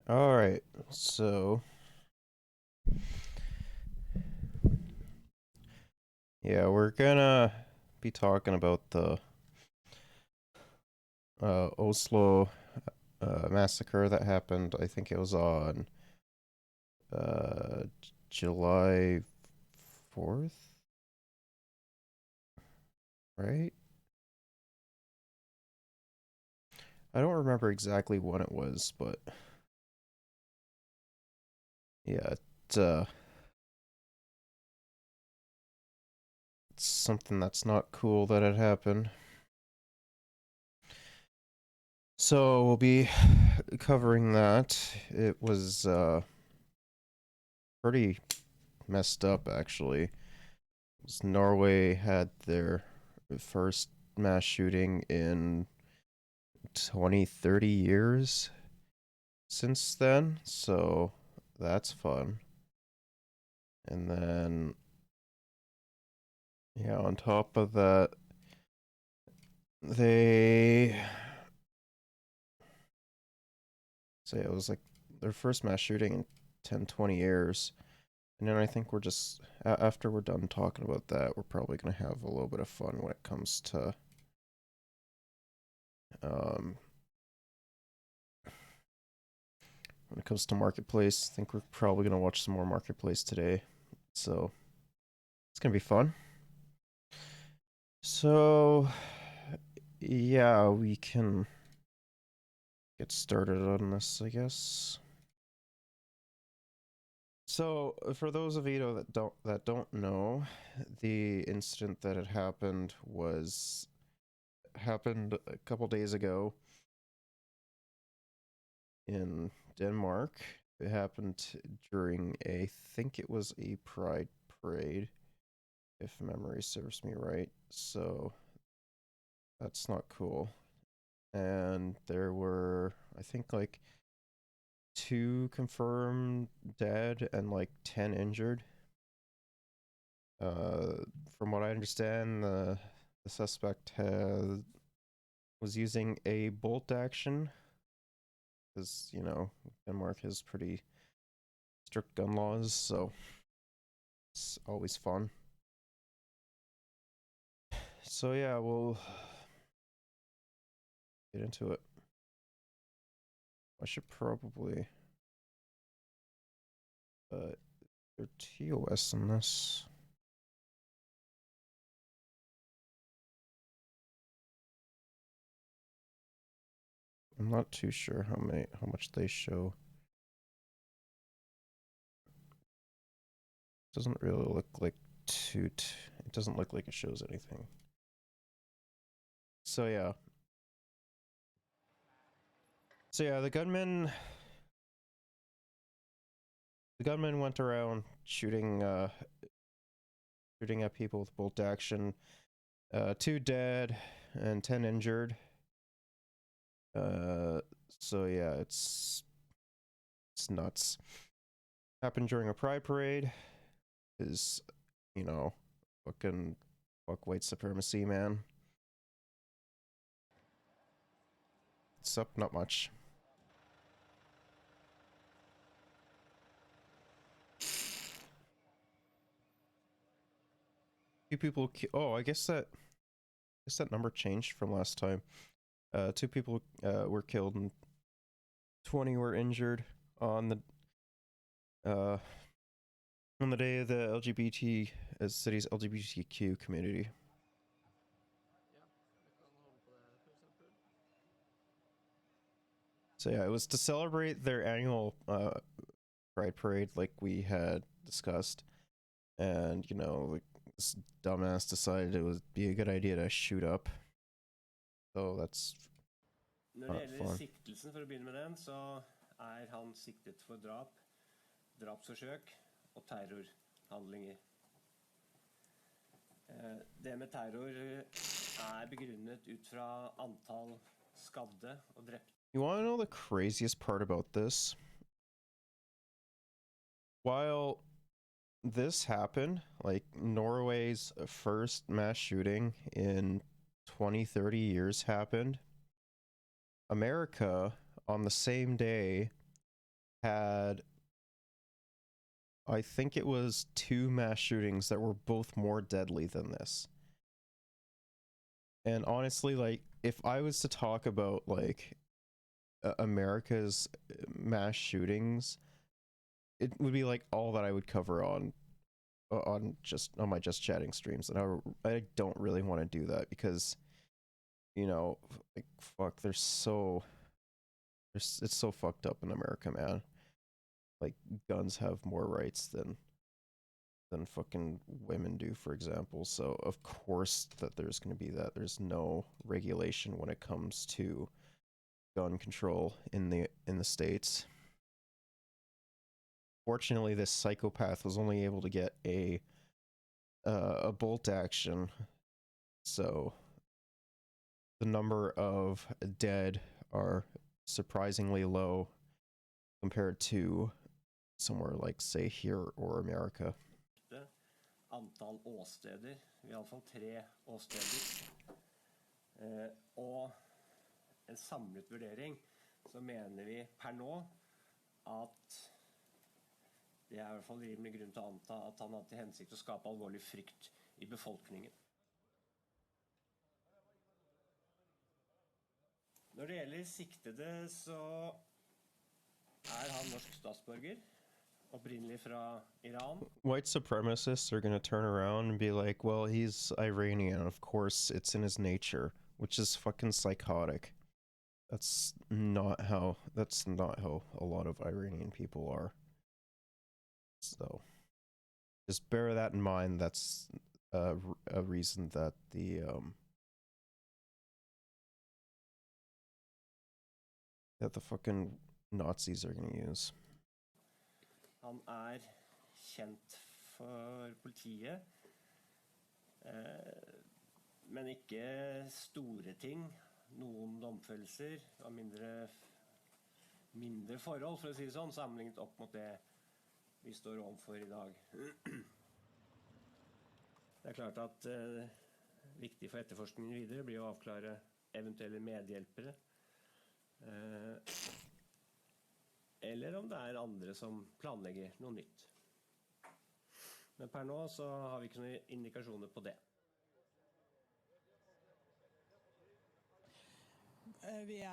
All right, so yeah, we're gonna be talking about the Oslo massacre that happened. I think it was on uh, July 4th, right? I don't remember exactly when it was, but yeah, it's something that's not cool that it happened. So we'll be covering that. It was pretty messed up, actually. Norway had their first mass shooting in 20, 30 years since then, so that's fun. And then, yeah, on top of that, they say it was like their first mass shooting in 10, 20 years. And then I think we're just, after we're done talking about that, we're probably going to have a little bit of fun when it comes to um, Marketplace. I think we're probably gonna watch some more Marketplace today, so it's gonna be fun. So yeah, we can get started on this, I guess. So for those of you that don't know, the incident that had happened a couple days ago in Denmark. It happened during I think it was a pride parade, if memory serves me right. So that's not cool. And there were, I think, like two confirmed dead and like 10 injured. Uh, from what I understand, the suspect was using a bolt action because, Denmark has pretty strict gun laws, so it's always fun. So, yeah, we'll get into it. I should probably their TOS in this. I'm not too sure how much they show. Doesn't really look like it doesn't look like it shows anything. So yeah. So yeah, the gunman went around shooting at people with bolt action. Two dead and 10 injured. Uh so yeah, it's nuts. Happened during a pride parade. Is you know, fucking fuck white supremacy, man. It's up not much. Two people oh, I guess that number changed from last time. Two people were killed and 20 were injured on the uh, on the day of the LGBT city's LGBTQ community. So yeah, it was to celebrate their annual Pride Parade, like we had discussed, and like this dumbass decided it would be a good idea to shoot up. So that's Når det not gjelder fun. siktelsen, for å begynne med den, så er han siktet for drap, drapsforsøk og terrorhandlinger. Det med terror er begrunnet ut fra antall skadde og drepte. You want to know the craziest part about this? While this happened, like Norway's first mass shooting in 20, 30 years happened. America, on the same day, had, I think it was 2 mass shootings that were both more deadly than this. And honestly, like, if I was to talk about like America's mass shootings, it would be like all that I would cover on my Just Chatting streams, and I don't really want to do that because, you know, like, fuck, it's so fucked up in America, man. Like, guns have more rights than fucking women do, for example. So of course that there's going to be that. There's no regulation when it comes to gun control in the States. Fortunately, this psychopath was only able to get a bolt action, so the number of dead are surprisingly low compared to somewhere like, say, here or America. Antall åsteder, i alle fall 3 åsteder, og en samlet vurdering, så mener vi per nå at det er i hvert fall rimelig grunn til å anta at han hadde til hensikt å skape alvorlig frykt i befolkningen. Når det gjelder siktede, så er han norsk statsborger, opprinnelig fra Iran. White supremacists are going to turn around and be like, well, he's Iranian, of course it's in his nature, which is fucking psychotic. That's not how a lot of Iranian people are. So just bear that in mind. That's a reason that the fucking Nazis are gonna use. Han kjent for politiet, men ikke store ting. Noen domfellelser av mindre forhold, for å si det sånn, sammenlignet opp mot det vi står overfor i dag. Det er klart at viktig for etterforskningen videre blir å avklare eventuelle medhjelpere, eller om det er andre som planlegger noe nytt. Men per nå så har vi ikke noen indikasjoner på det. Vi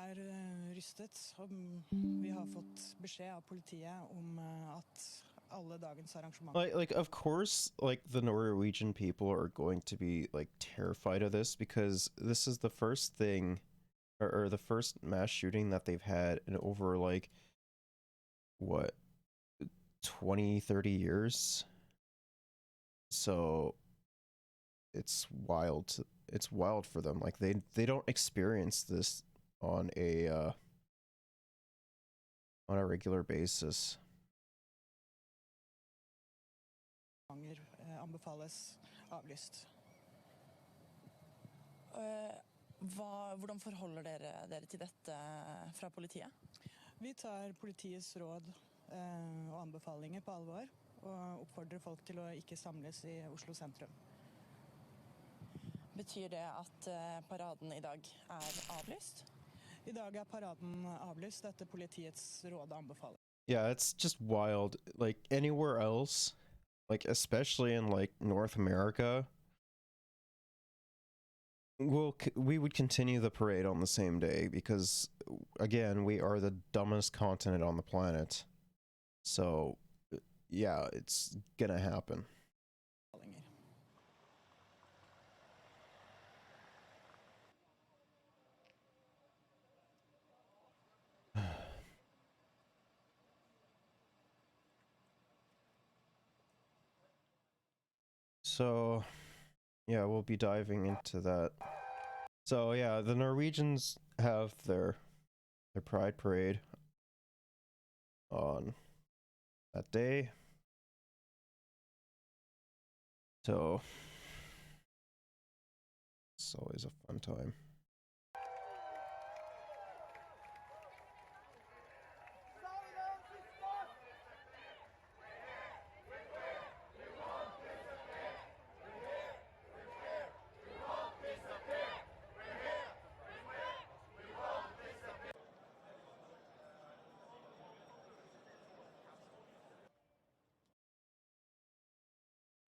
rystet, og vi har fått beskjed av politiet om at alle dagens arrangementer... Like, of course, like, the Norwegian people are going to be, like, terrified of this, because this is the first thing, or the first mass shooting that they've had in over, like, what, 20, 30 years? So it's wild. It's wild for them. Like, they don't experience this on a regular basis. Anbefales avlyst. Hvordan forholder dere til dette fra politiet? Vi tar politiets råd og anbefalinger på alvor, og oppfordrer folk til å ikke samles i Oslo sentrum. Betyr det at paraden i dag avlyst? I dag paraden avlyst etter politiets råd og anbefaling. Yeah, it's just wild. Like, anywhere else, like, especially in, like, North America, we would continue the parade on the same day because, again, we are the dumbest continent on the planet. So, yeah, it's gonna happen. So, yeah, we'll be diving into that. So, yeah, the Norwegians have their Pride Parade on that day. So, it's always a fun time.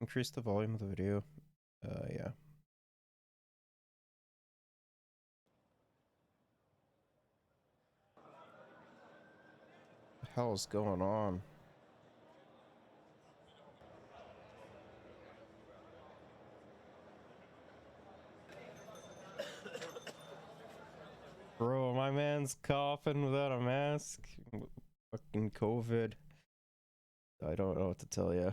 Increase the volume of the video. Yeah. What the hell is going on? Bro, my man's coughing without a mask. Fucking COVID. I don't know what to tell you.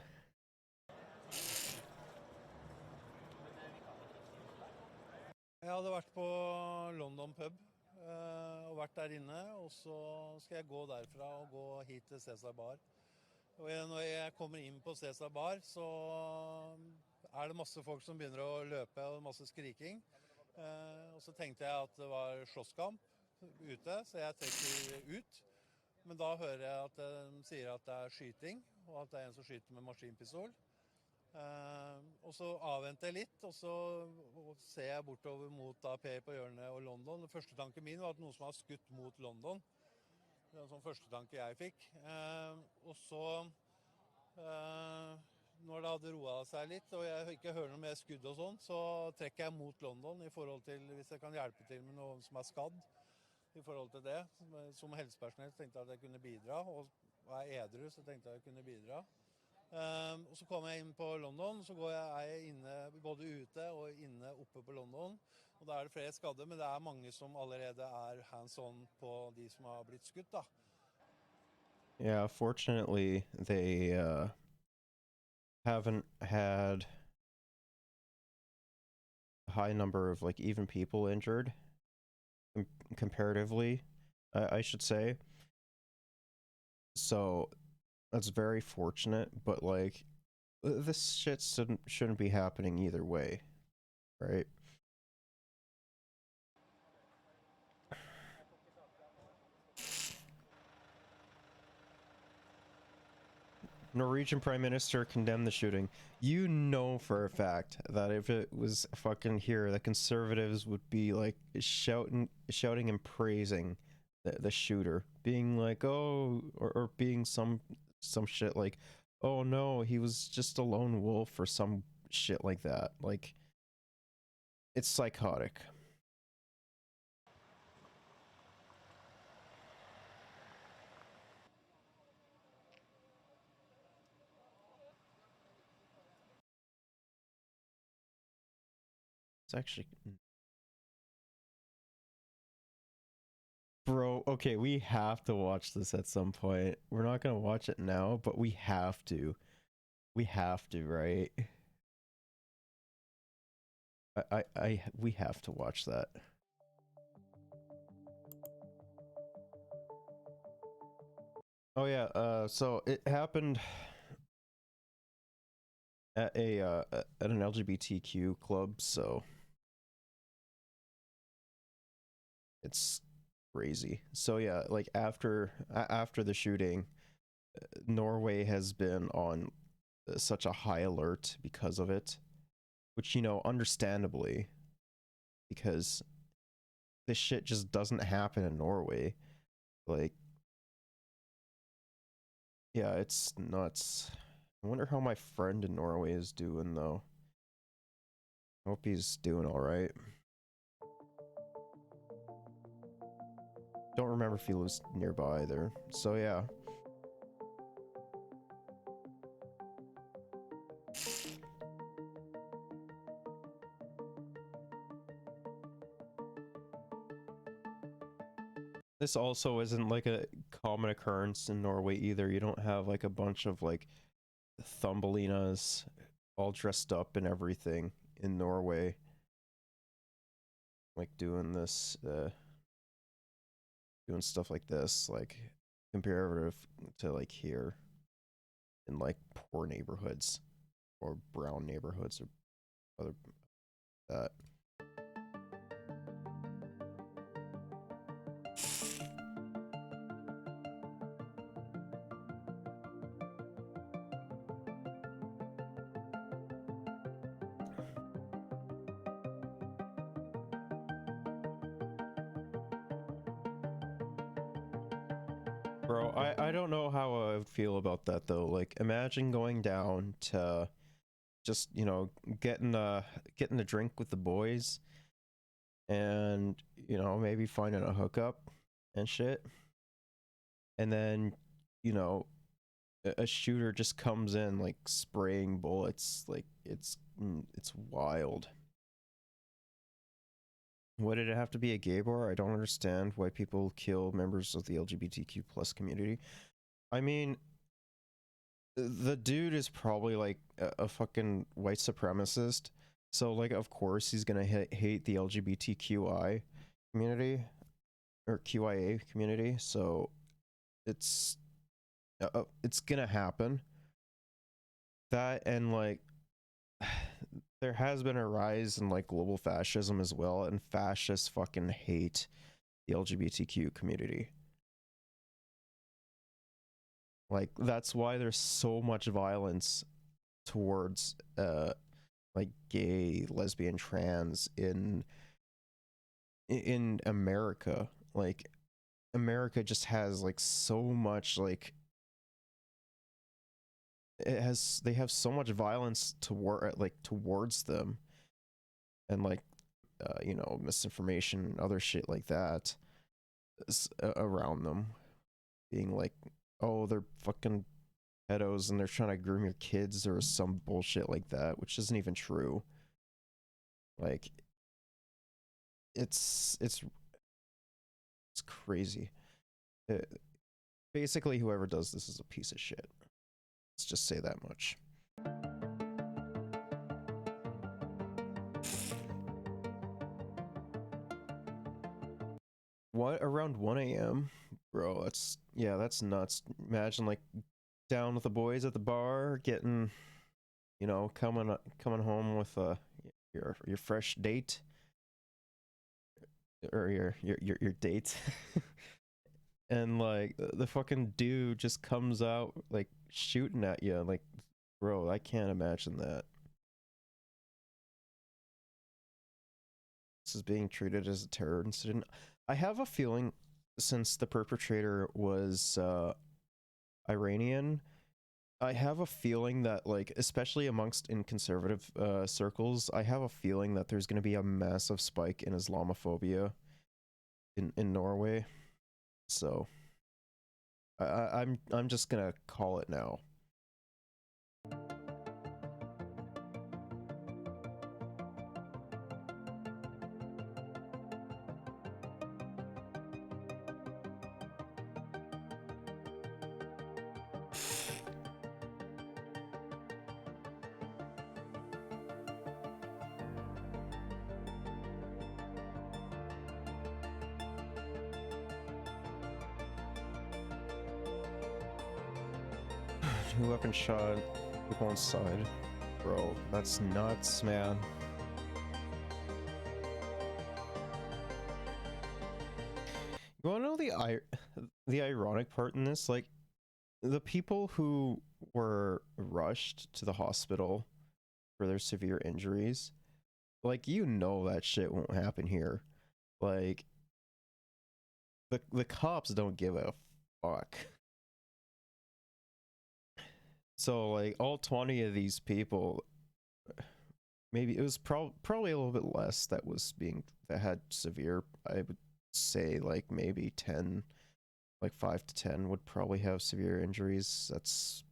Jeg hadde vært på London pub og vært der inne, og så skal jeg gå derfra og gå hit til Cæsar Bar. Og når jeg kommer inn på Cæsar Bar, så er det masse folk som begynner å løpe og masse skriking. Og så tenkte jeg at det var slåsskamp ute, så jeg trekker ut. Men da hører jeg at de sier at det er skyting, og at det er en som skyter med maskinpistol. Og så avventer jeg litt, og så ser jeg bortover mot da Per på hjørnet og London. Den første tanken min var at noen som har skutt mot London. Det var en sånn første tanke jeg fikk. Og så, når det hadde roet seg litt, og jeg ikke hører noe mer skudd og sånn, så trekker jeg mot London i forhold til, hvis jeg kan hjelpe til med noen som er skadd. I forhold til det, som helsepersonell tenkte jeg at jeg kunne bidra, og er edru så tenkte jeg kunne bidra. Og så kommer jeg inn på London, så er jeg inne, både ute og inne oppe på London, og da er det flere skadde, men det er mange som allerede er hands-on på de som har blitt skutt da. Yeah, fortunately they haven't had a high number of like even people injured comparatively, I should say. So that's very fortunate, but like this shit shouldn't be happening either way, right? Norwegian Prime Minister condemned the shooting. You know for a fact that if it was fucking here, the conservatives would be like shouting and praising the shooter, being like, oh, or being some shit like, oh no, he was just a lone wolf or some shit like that. Like, it's psychotic. It's actually... Bro, okay, we have to watch this at some point. We're not gonna watch it now, but we have to. We have to, right? We have to watch that. Oh yeah, so it happened at at an LGBTQ club, so it's crazy. So yeah, like after the shooting, Norway has been on such a high alert because of it, which, you know, understandably, because this shit just doesn't happen in Norway. Like, yeah, it's nuts. I wonder how my friend in Norway is doing, though. I hope he's doing alright. Don't remember if he lives nearby either. So yeah. This also isn't like a common occurrence in Norway either. You don't have like a bunch of like Thumbelinas all dressed up and everything in Norway, like doing this, doing stuff like this, like comparative to like here in like poor neighborhoods or brown neighborhoods or other that. Bro, I don't know how I would feel about that though. Like, imagine going down to just, you know, getting a drink with the boys, and, you know, maybe finding a hookup and shit. And then, you know, a shooter just comes in like spraying bullets. Like it's wild. Why did it have to be a gay bar? I don't understand why people kill members of the LGBTQ plus community. I mean, the dude is probably like a fucking white supremacist. So like, of course he's gonna hate the LGBTQI community or QIA community. So it's gonna happen. That, and like, there has been a rise in like global fascism as well, and fascists fucking hate the LGBTQ community. Like, that's why there's so much violence towards like gay, lesbian, trans in America. Like, America just has like so much, like, they have so much violence towards them, and like, you know, misinformation and other shit like that around them, being like, oh, they're fucking pedos and they're trying to groom your kids or some bullshit like that, which isn't even true. Like, it's crazy. Basically, whoever does this is a piece of shit. Let's just say that much. What, around 1 a.m? Bro, that's nuts. Imagine like down with the boys at the bar, getting, you know, coming home with your fresh date, or your date. And like the fucking dude just comes out like shooting at you. Like, bro, I can't imagine that. This is being treated as a terror incident. I have a feeling, since the perpetrator was Iranian, I have a feeling that, like, especially amongst in conservative circles, I have a feeling that there's going to be a massive spike in Islamophobia in Norway. So I'm just gonna call it now. Two weapon shot, people inside. Bro, that's nuts, man. You wanna know the ironic part in this? Like, the people who were rushed to the hospital for their severe injuries, like, you know that shit won't happen here. Like, the cops don't give a fuck. So like, all 20 of these people, maybe it was probably a little bit less that had severe. I would say like maybe 10, like 5 to 10 would probably have severe injuries. That's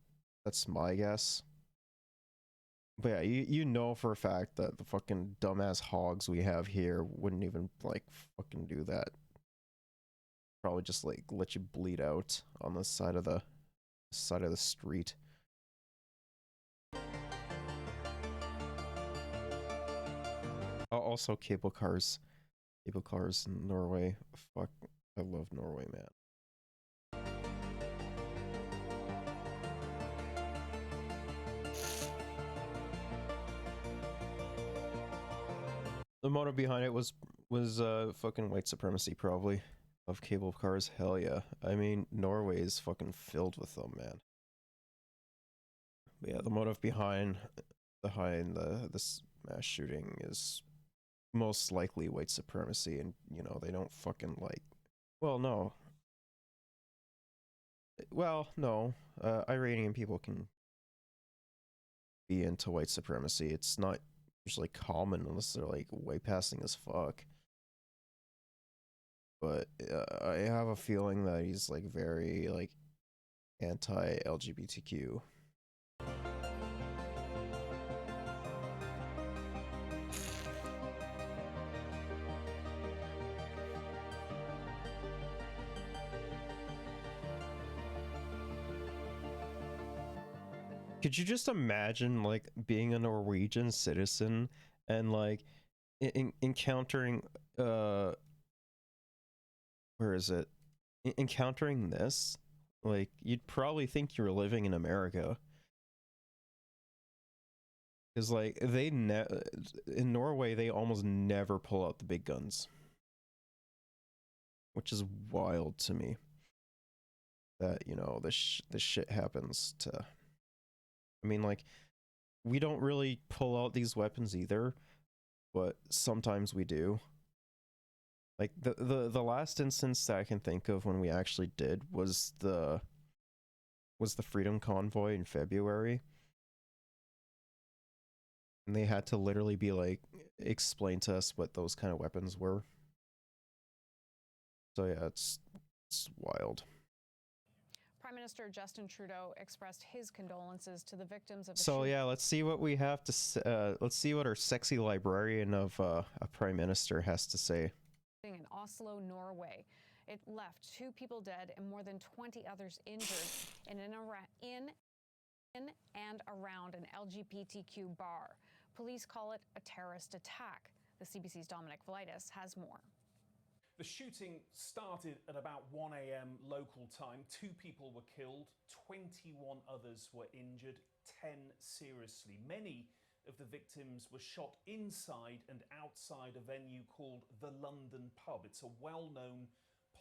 my guess. But yeah, you know for a fact that the fucking dumbass hogs we have here wouldn't even like fucking do that. Probably just like let you bleed out on the side of the street. Also, cable cars in Norway. Fuck, I love Norway, man. The motive behind it was fucking white supremacy, probably, of cable cars. Hell yeah. I mean, Norway is fucking filled with them, man. But yeah, the motive behind this mass shooting is most likely white supremacy, and you know, they don't fucking like, well, no, Iranian people can be into white supremacy. It's not usually common unless they're like way passing as fuck. But I have a feeling that he's like very like anti-LGBTQ. Could you just imagine like being a Norwegian citizen and like encountering where is it? Encountering this? Like you'd probably think you were living in America. Cuz like in Norway they almost never pull out the big guns. Which is wild to me. That, you know, this shit happens to, I mean, like, we don't really pull out these weapons either, but sometimes we do. Like the last instance that I can think of when we actually did was the Freedom Convoy in February. And they had to literally be like explain to us what those kind of weapons were. So yeah, it's wild. Prime Minister Justin Trudeau expressed his condolences to the victims of the So yeah, let's see what we have to let's see what our sexy librarian of a prime minister has to say. In Oslo, Norway. It left 2 people dead and more than 20 others injured in and around an LGBTQ bar. Police call it a terrorist attack. The CBC's Dominic Valitis has more. The shooting started at about 1 a.m. local time. 2 people were killed, 21 others were injured, 10 seriously. Many of the victims were shot inside and outside a venue called the London Pub. It's a well-known,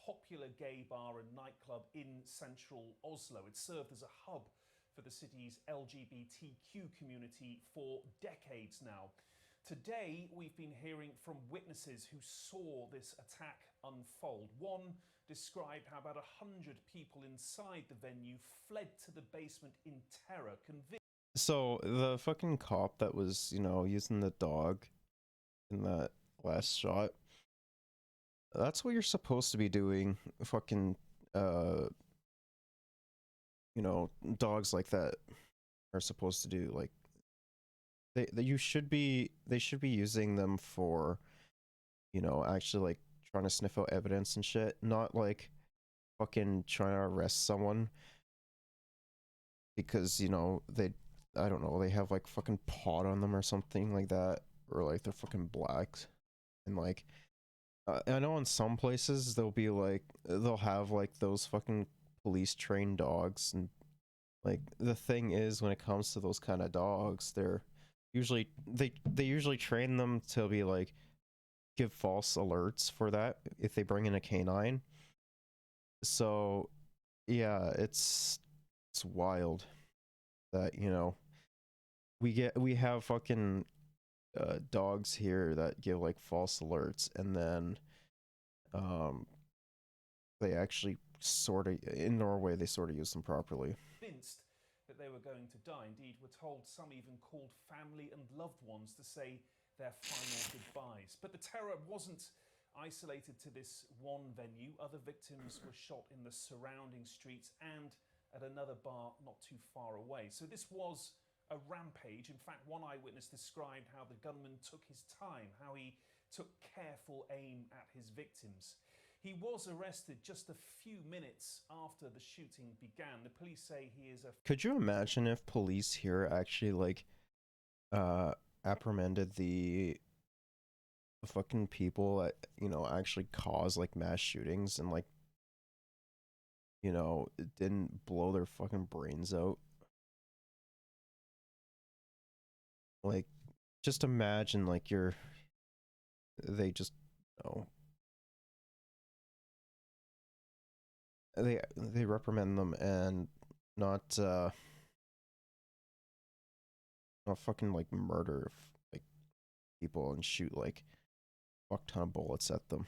popular gay bar and nightclub in central Oslo. It served as a hub for the city's LGBTQ community for decades now. Today, we've been hearing from witnesses who saw this attack unfold. One described how about 100 people inside the venue fled to the basement in terror, convinced. So the fucking cop that was, you know, using the dog in that last shot, that's what you're supposed to be doing. Fucking, you know, dogs like that are supposed to do, like, they should be using them for, you know, actually like trying to sniff out evidence and shit, not like fucking trying to arrest someone because, you know, I don't know, they have like fucking pot on them or something like that, or like they're fucking black. And like I know in some places they'll have like those fucking police trained dogs, and like the thing is when it comes to those kind of dogs, they're usually they usually train them to be like give false alerts for that if they bring in a canine. So yeah, it's wild that, you know, we have fucking dogs here that give like false alerts, and then they actually sort of, in Norway, they sort of use them properly. Convinced that they were going to die. Indeed, we're told some even called family and loved ones to say their final goodbyes. But the terror wasn't isolated to this one venue. Other victims were shot in the surrounding streets and at another bar not too far away. So this was a rampage. In fact, one eyewitness described how the gunman took his time, how he took careful aim at his victims. He was arrested just a few minutes after the shooting began. The police say he is a... Could you imagine if police here actually like apprehended the fucking people that, you know, actually cause like mass shootings and like, you know, it didn't blow their fucking brains out? Like, just imagine like they just, you know, they reprimand them and not fucking like murder like people and shoot like a fuck ton of bullets at them.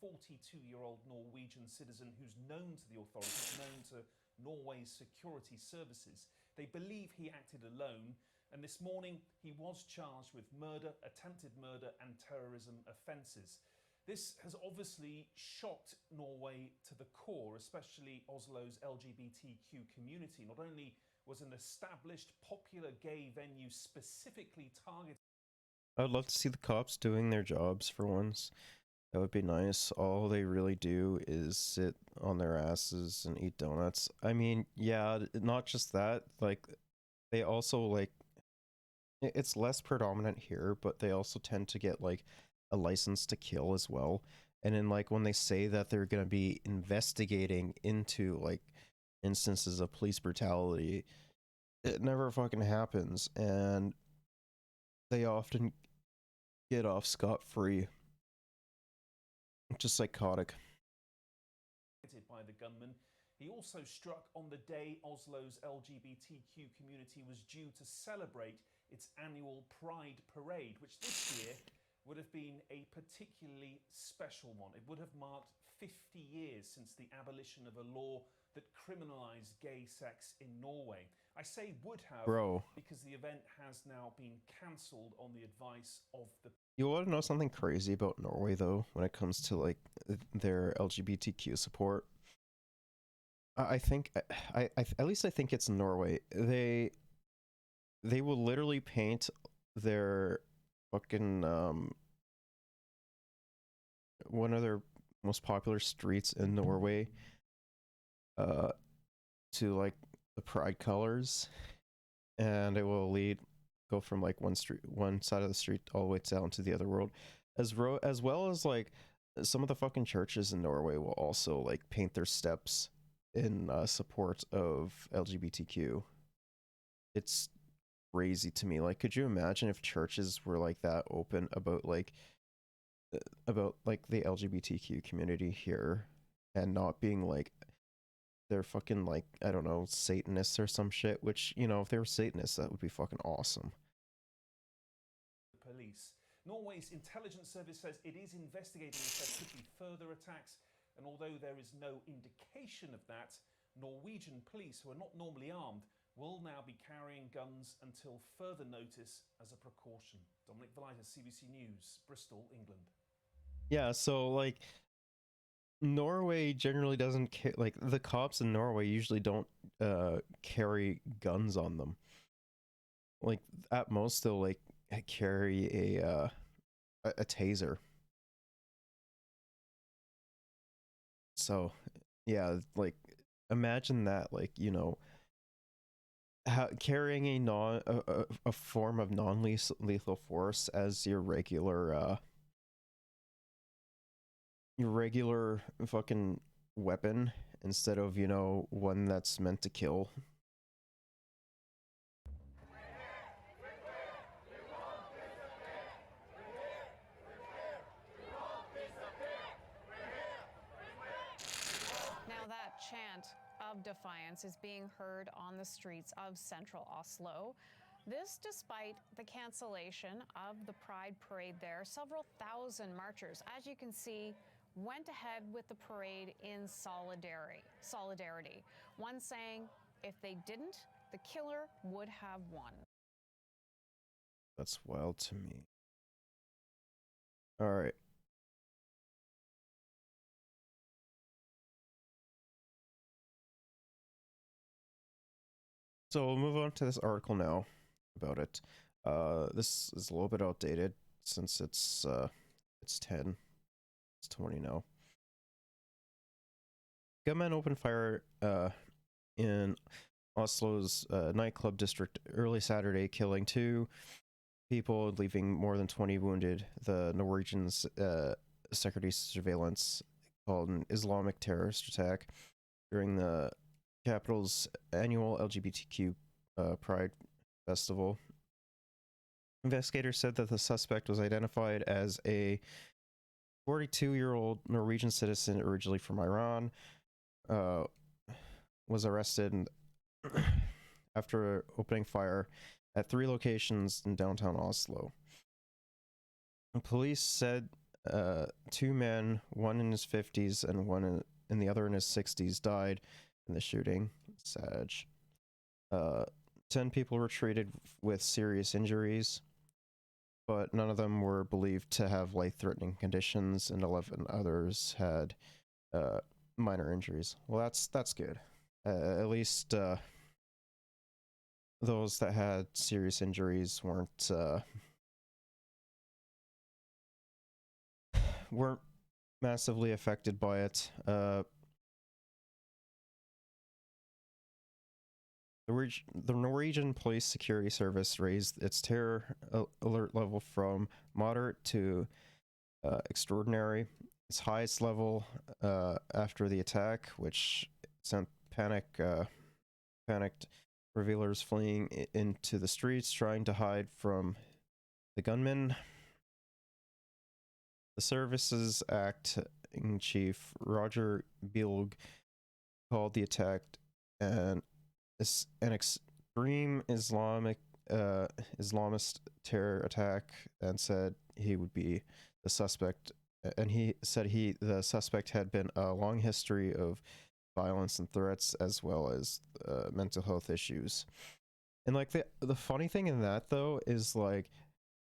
42-year-old Norwegian citizen who's known to the authorities, known to Norway's security services. They believe he acted alone, and this morning he was charged with murder, attempted murder, and terrorism offences. This has obviously shocked Norway to the core, especially Oslo's LGBTQ community. Not only was an established, popular gay venue specifically targeted. I'd love to see the cops doing their jobs for once. That would be nice. All they really do is sit on their asses and eat donuts. I mean, yeah, not just that. Like, they also, like, it's less predominant here, but they also tend to get, like, a license to kill as well. And then, like, when they say that they're going to be investigating into, like, instances of police brutality, it never fucking happens. And they often get off scot-free. Just psychotic. By the gunman. He also struck on the day Oslo's LGBTQ community was due to celebrate its annual Pride Parade, which this year would have been a particularly special one. It would have marked 50 years since the abolition of a law that criminalised gay sex in Norway. I say would have, Bro, because the event has now been cancelled on the advice of the... You want to know something crazy about Norway, though, when it comes to, like, their LGBTQ support? I think, at least I think it's Norway. They will literally paint their fucking, one of their most popular streets in Norway, to, like, the pride colors, and it will go from, like, one side of the street all the way down to the other road, as well as, like, some of the fucking churches in Norway will also, like, paint their steps in support of LGBTQ. It's crazy to me. Like, could you imagine if churches were like that open about like the LGBTQ community here, and not being like they're fucking, like, I don't know, Satanists or some shit, which, you know, if they were Satanists, that would be fucking awesome. Police. Norway's intelligence service says it is investigating if there could be further attacks, and although there is no indication of that, Norwegian police, who are not normally armed, will now be carrying guns until further notice as a precaution. Dominic Velitis, CBC News, Bristol, England. Yeah, so, like, Norway generally doesn't like, the cops in Norway usually don't carry guns on them. Like, at most they'll, like, carry a taser. So yeah, like, imagine that, like, you know, carrying a form of non-lethal force as your regular fucking weapon, instead of, you know, one that's meant to kill. Now that chant of defiance is being heard on the streets of central Oslo. This despite the cancellation of the Pride Parade there. Several thousand marchers, as you can see, went ahead with the parade in solidarity. One saying, if they didn't, the killer would have won. That's wild to me. All right. So we'll move on to this article now about it. This is a little bit outdated since it's 20 now. Gunmen opened fire in Oslo's nightclub district early Saturday, killing 2 people, leaving more than 20 wounded. The Norwegian's security surveillance called an Islamic terrorist attack during the capital's annual LGBTQ Pride Festival. Investigators said that the suspect was identified as a 42-year-old Norwegian citizen originally from Iran, was arrested after opening fire at 3 locations in downtown Oslo. Police said 2 men, one in his 50s and the other in his 60s, died in the shooting. Sad. 10 people were treated with serious injuries, but none of them were believed to have life-threatening conditions, and 11 others had minor injuries. Well, that's good. At least those that had serious injuries weren't massively affected by it. The Norwegian Police Security Service raised its terror alert level from moderate to extraordinary, its highest level after the attack, which sent panicked revealers fleeing into the streets, trying to hide from the gunmen. The service's acting chief, Roger Bilg, called the attack an extreme Islamist terror attack, and said he would be the suspect. And he said the suspect had been a long history of violence and threats, as well as mental health issues. And like the funny thing in that though is like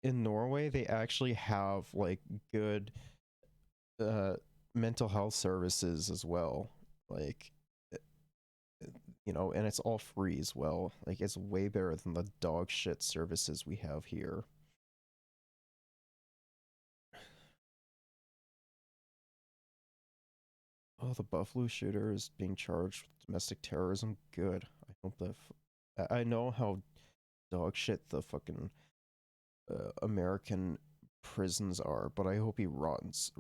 in Norway they actually have like good mental health services as well. Like you know, and it's all free as well. Like it's way better than the dog shit services we have here. Oh, the Buffalo shooter is being charged with domestic terrorism. Good. I hope that. I know how dog shit the fucking American prisons are, but I hope he rots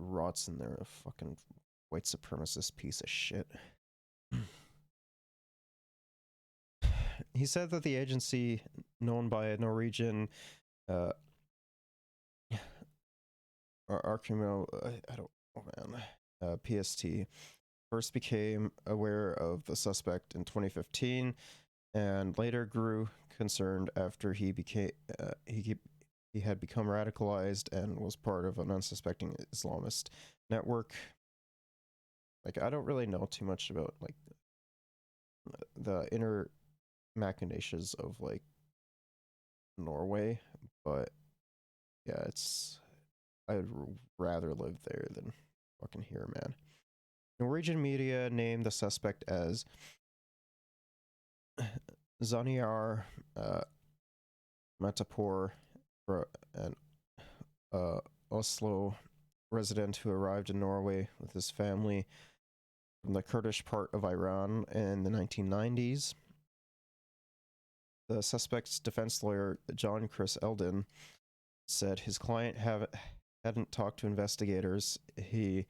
in there, a fucking white supremacist piece of shit. He said that the agency, known by a Norwegian Arkimo, I don't know, man, PST, first became aware of the suspect in 2015, and later grew concerned after he had become radicalized and was part of an unsuspecting Islamist network. Like, I don't really know too much about like the inner machinations of like Norway, but yeah, I'd rather live there than fucking here, man. Norwegian media named the suspect as Zaniar Matapor, an Oslo resident who arrived in Norway with his family from the Kurdish part of Iran in the 1990s. The suspect's defense lawyer, John Chris Eldon, said his client hadn't talked to investigators. He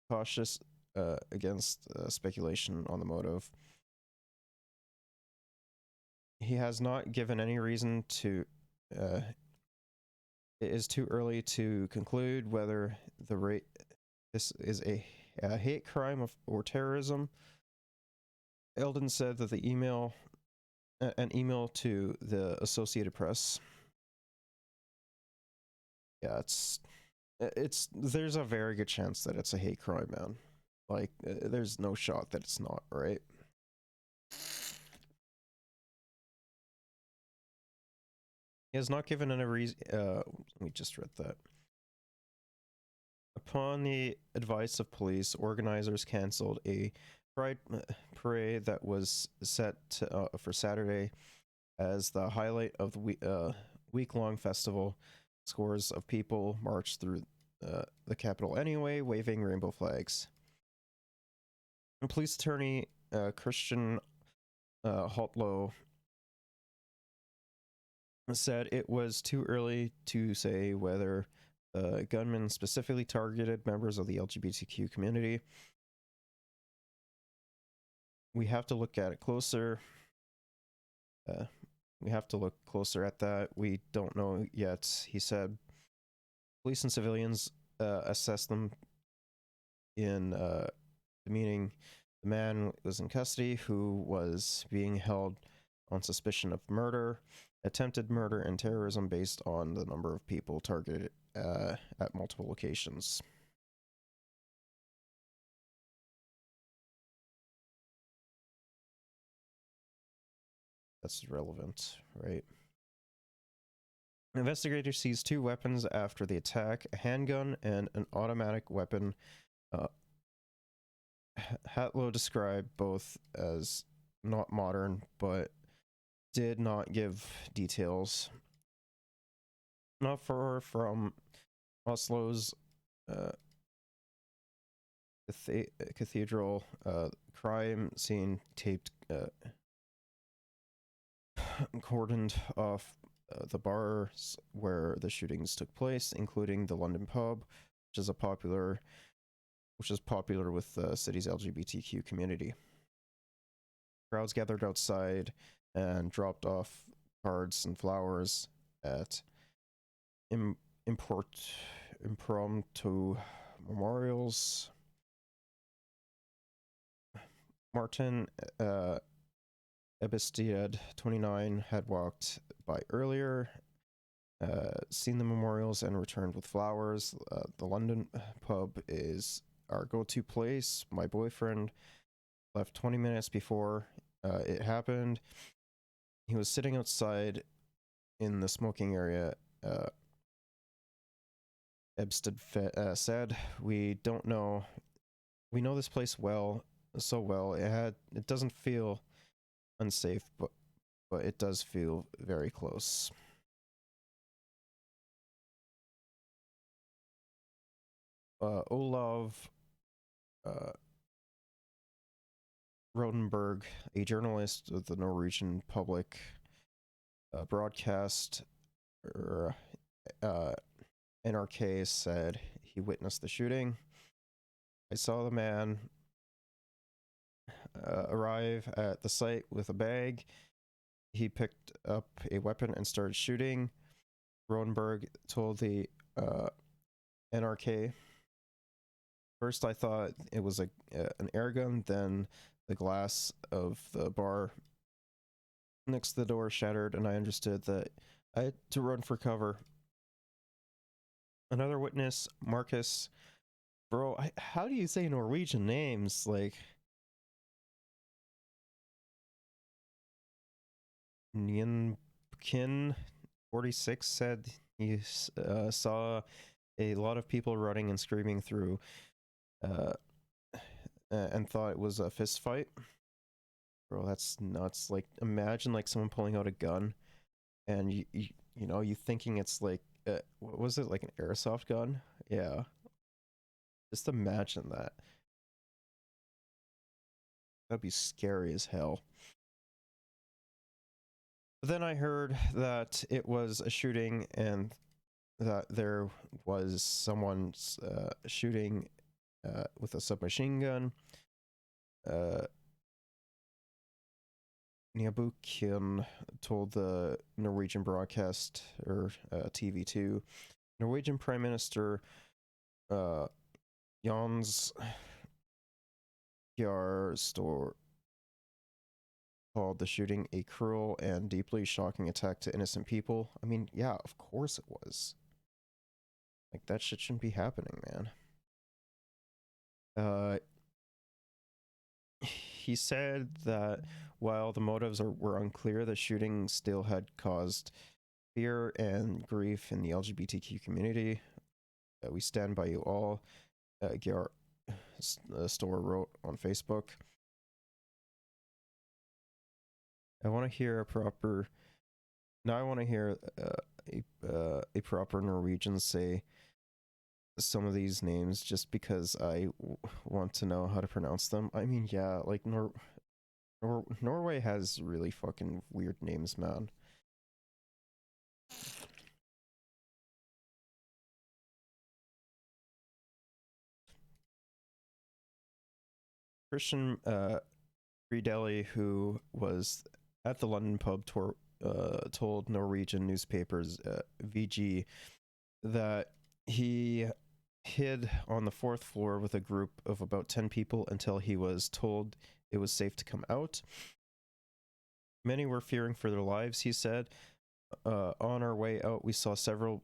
cautious against speculation on the motive. He has not given any reason to. It is too early to conclude whether this is a hate crime or terrorism. Eldon said that an email to the Associated Press. Yeah, there's a very good chance that it's a hate crime, man. Like, there's no shot that it's not, right? He has not given any reason. We just read that. Upon the advice of police, organizers canceled a pride parade that was set for Saturday as the highlight of the week-long festival. Scores of people marched through the capital anyway, waving rainbow flags. And police attorney Christian Holtlow said it was too early to say whether the gunman specifically targeted members of the LGBTQ community. We have to look at it closer. We have to look closer at that. We don't know yet, he said. Police and civilians assess them in meaning the man was in custody who was being held on suspicion of murder, attempted murder, and terrorism based on the number of people targeted at multiple locations. that's relevant, right? Investigators seized 2 weapons after the attack, a handgun and an automatic weapon. Hatlow described both as not modern, but did not give details. Not far from Oslo's cathedral, crime scene taped cordoned off the bars where the shootings took place, including the London pub, which is popular with the city's LGBTQ community. Crowds gathered outside and dropped off cards and flowers at impromptu memorials. Martin Ebestiad, 29, had walked by earlier, seen the memorials, and returned with flowers. The London pub is our go-to place. My boyfriend left 20 minutes before it happened. He was sitting outside in the smoking area. Ebstead said, "We don't know. We know this place so well. It doesn't feel unsafe, but it does feel very close." Olav Rodenberg, a journalist of the Norwegian public broadcast, NRK, said he witnessed the shooting. "I saw the man arrive at the site with a bag. He picked up a weapon and started shooting," Rodenberg told the NRK. "First I thought it was an air gun, then the glass of the bar next to the door shattered, and I understood that I had to run for cover." Another witness, Marcus, bro, how do you say Norwegian names? Like, Nyenkin 46 said he saw a lot of people running and screaming through and thought it was a fist fight. Bro, that's nuts. Like, imagine like someone pulling out a gun and you thinking it's like what was it, like an airsoft gun? Yeah, just imagine that. That'd be scary as hell. But then I heard that it was a shooting and that there was someone shooting with a submachine gun. Nyabukin told the Norwegian broadcast, or TV2, Norwegian Prime Minister Jens Gahr called the shooting a cruel and deeply shocking attack to innocent people. I mean, yeah, of course it was. Like, that shit shouldn't be happening, man. He said that while the motives were unclear, the shooting still had caused fear and grief in the LGBTQ community. "We stand by you all," Gahr Store wrote on Facebook. I want to hear a proper Norwegian say some of these names, just because I want to know how to pronounce them. I mean, yeah, like Norway has really fucking weird names, man. Christian Friedeli, who was at the London pub tour, told Norwegian newspapers VG that he hid on the 4th floor with a group of about 10 people until he was told it was safe to come out. "Many were fearing for their lives," he said. "On our way out, we saw several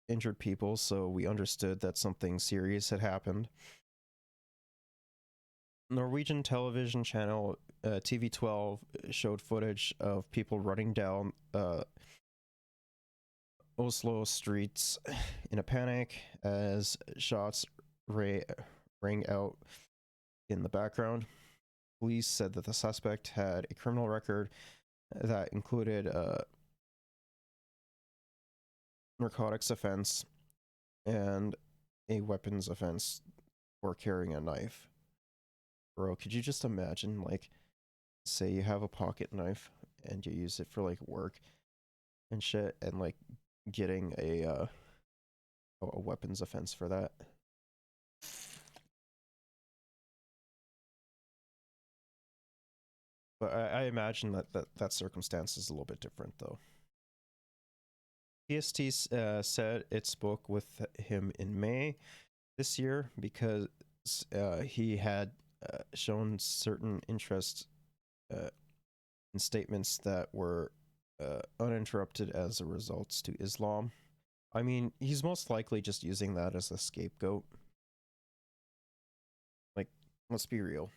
injured people, so we understood that something serious had happened." Norwegian television channel TV12 showed footage of people running down Oslo streets in a panic as shots rang out in the background. Police said that the suspect had a criminal record that included a narcotics offense and a weapons offense for carrying a knife. Bro, could you just imagine, like, say you have a pocket knife and you use it for like work and shit, and like getting a weapons offense for that? But I imagine that circumstance is a little bit different, though. PST said it spoke with him in May this year because he had shown certain interest in statements that were uninterrupted as a result to Islam. I mean, he's most likely just using that as a scapegoat. Like, let's be real.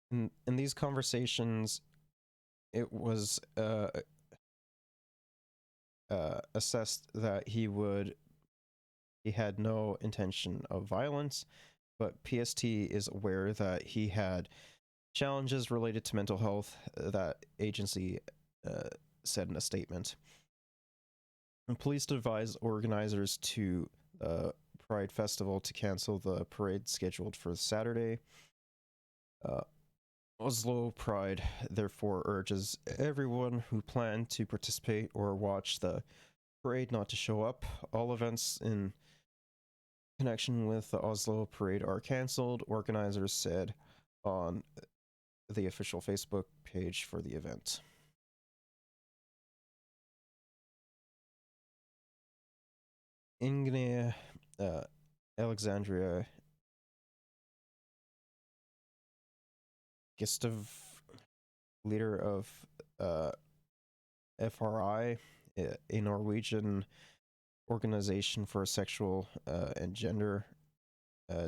In these conversations, it was assessed that he had no intention of violence, but PST is aware that he had challenges related to mental health, that agency said in a statement. And police advised organizers to Pride Festival to cancel the parade scheduled for Saturday. Oslo Pride therefore urges everyone who planned to participate or watch the parade not to show up. All events in connection with the Oslo Parade are cancelled, organizers said on the official Facebook page for the event. Ingne Alexandria Gistov, leader of FRI, a Norwegian organization for sexual and gender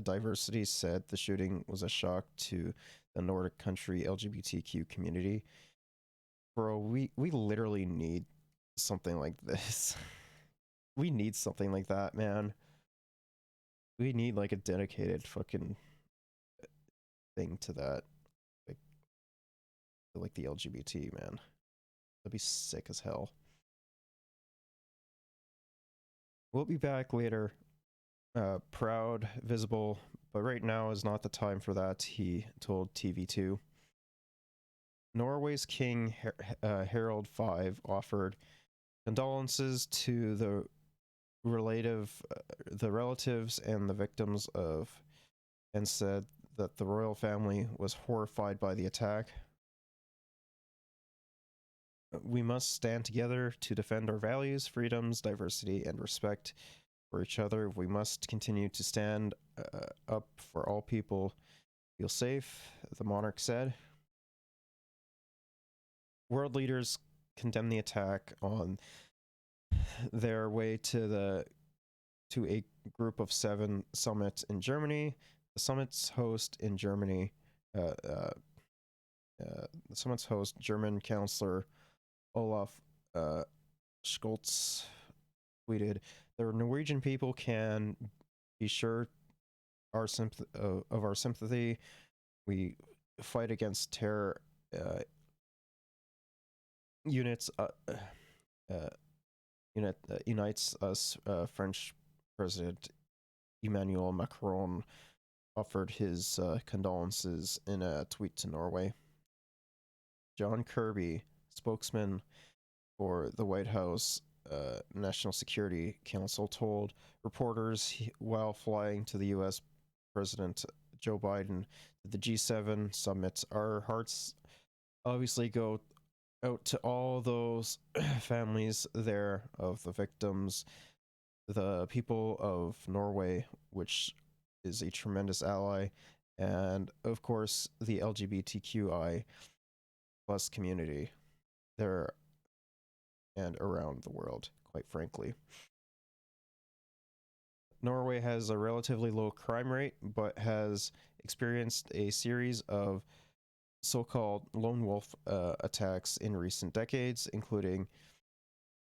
diversity, said the shooting was a shock to the Nordic country LGBTQ community. Bro, we literally need something like this. We need something like that, man. We need like a dedicated fucking thing to that. Like the LGBT, man. That'd be sick as hell. We'll be back later. Proud, visible, but right now is not the time for that, he told TV2. Norway's King Harald V offered condolences to the relatives and the victims of, and said that the royal family was horrified by the attack. We must stand together to defend our values, freedoms, diversity, and respect for each other. We must continue to stand up for all people. Feel safe, the monarch said. World leaders condemned the attack on their way to a group of 7 summits in Germany. The summit's host in Germany, German Chancellor Olaf Scholz tweeted, "The Norwegian people can be sure of our sympathy. We fight against terror. Unites us." French President Emmanuel Macron offered his condolences in a tweet to Norway. John Kirby, spokesman for the White House National Security Council, told reporters while flying to the U.S. President Joe Biden that the G7 summit, "Our hearts obviously go out to all those families there of the victims, the people of Norway, which is a tremendous ally, and of course the LGBTQI plus community there and around the world, quite frankly." Norway has a relatively low crime rate, but has experienced a series of so-called lone wolf attacks in recent decades, including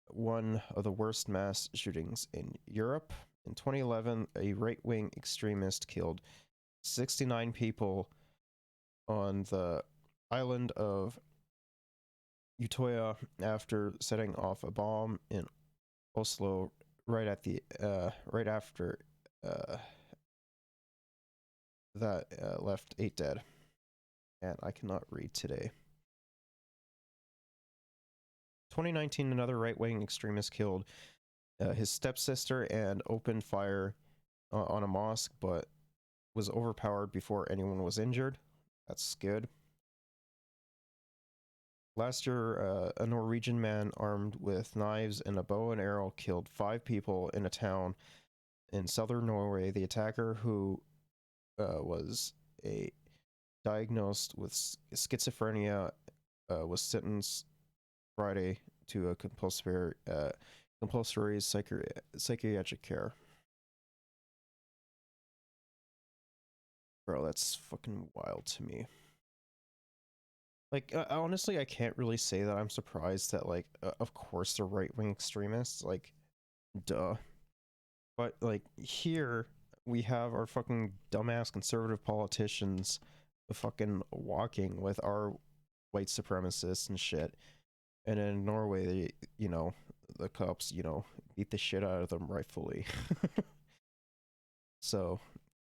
one of the worst mass shootings in Europe. In 2011, a right-wing extremist killed 69 people on the island of Utøya after setting off a bomb in Oslo right after that left 8 dead. And I cannot read today. 2019, another right-wing extremist killed his stepsister and opened fire on a mosque, but was overpowered before anyone was injured. That's good. Last year, a Norwegian man armed with knives and a bow and arrow killed 5 people in a town in southern Norway. The attacker, who was diagnosed with schizophrenia, was sentenced Friday to a compulsory psychiatric care. Bro, that's fucking wild to me. Like, honestly, I can't really say that I'm surprised that, like, of course they're right-wing extremists, like, duh. But, like, here, we have our fucking dumbass conservative politicians fucking walking with our white supremacists and shit. And in Norway, they, you know, the cops, you know, beat the shit out of them rightfully. So,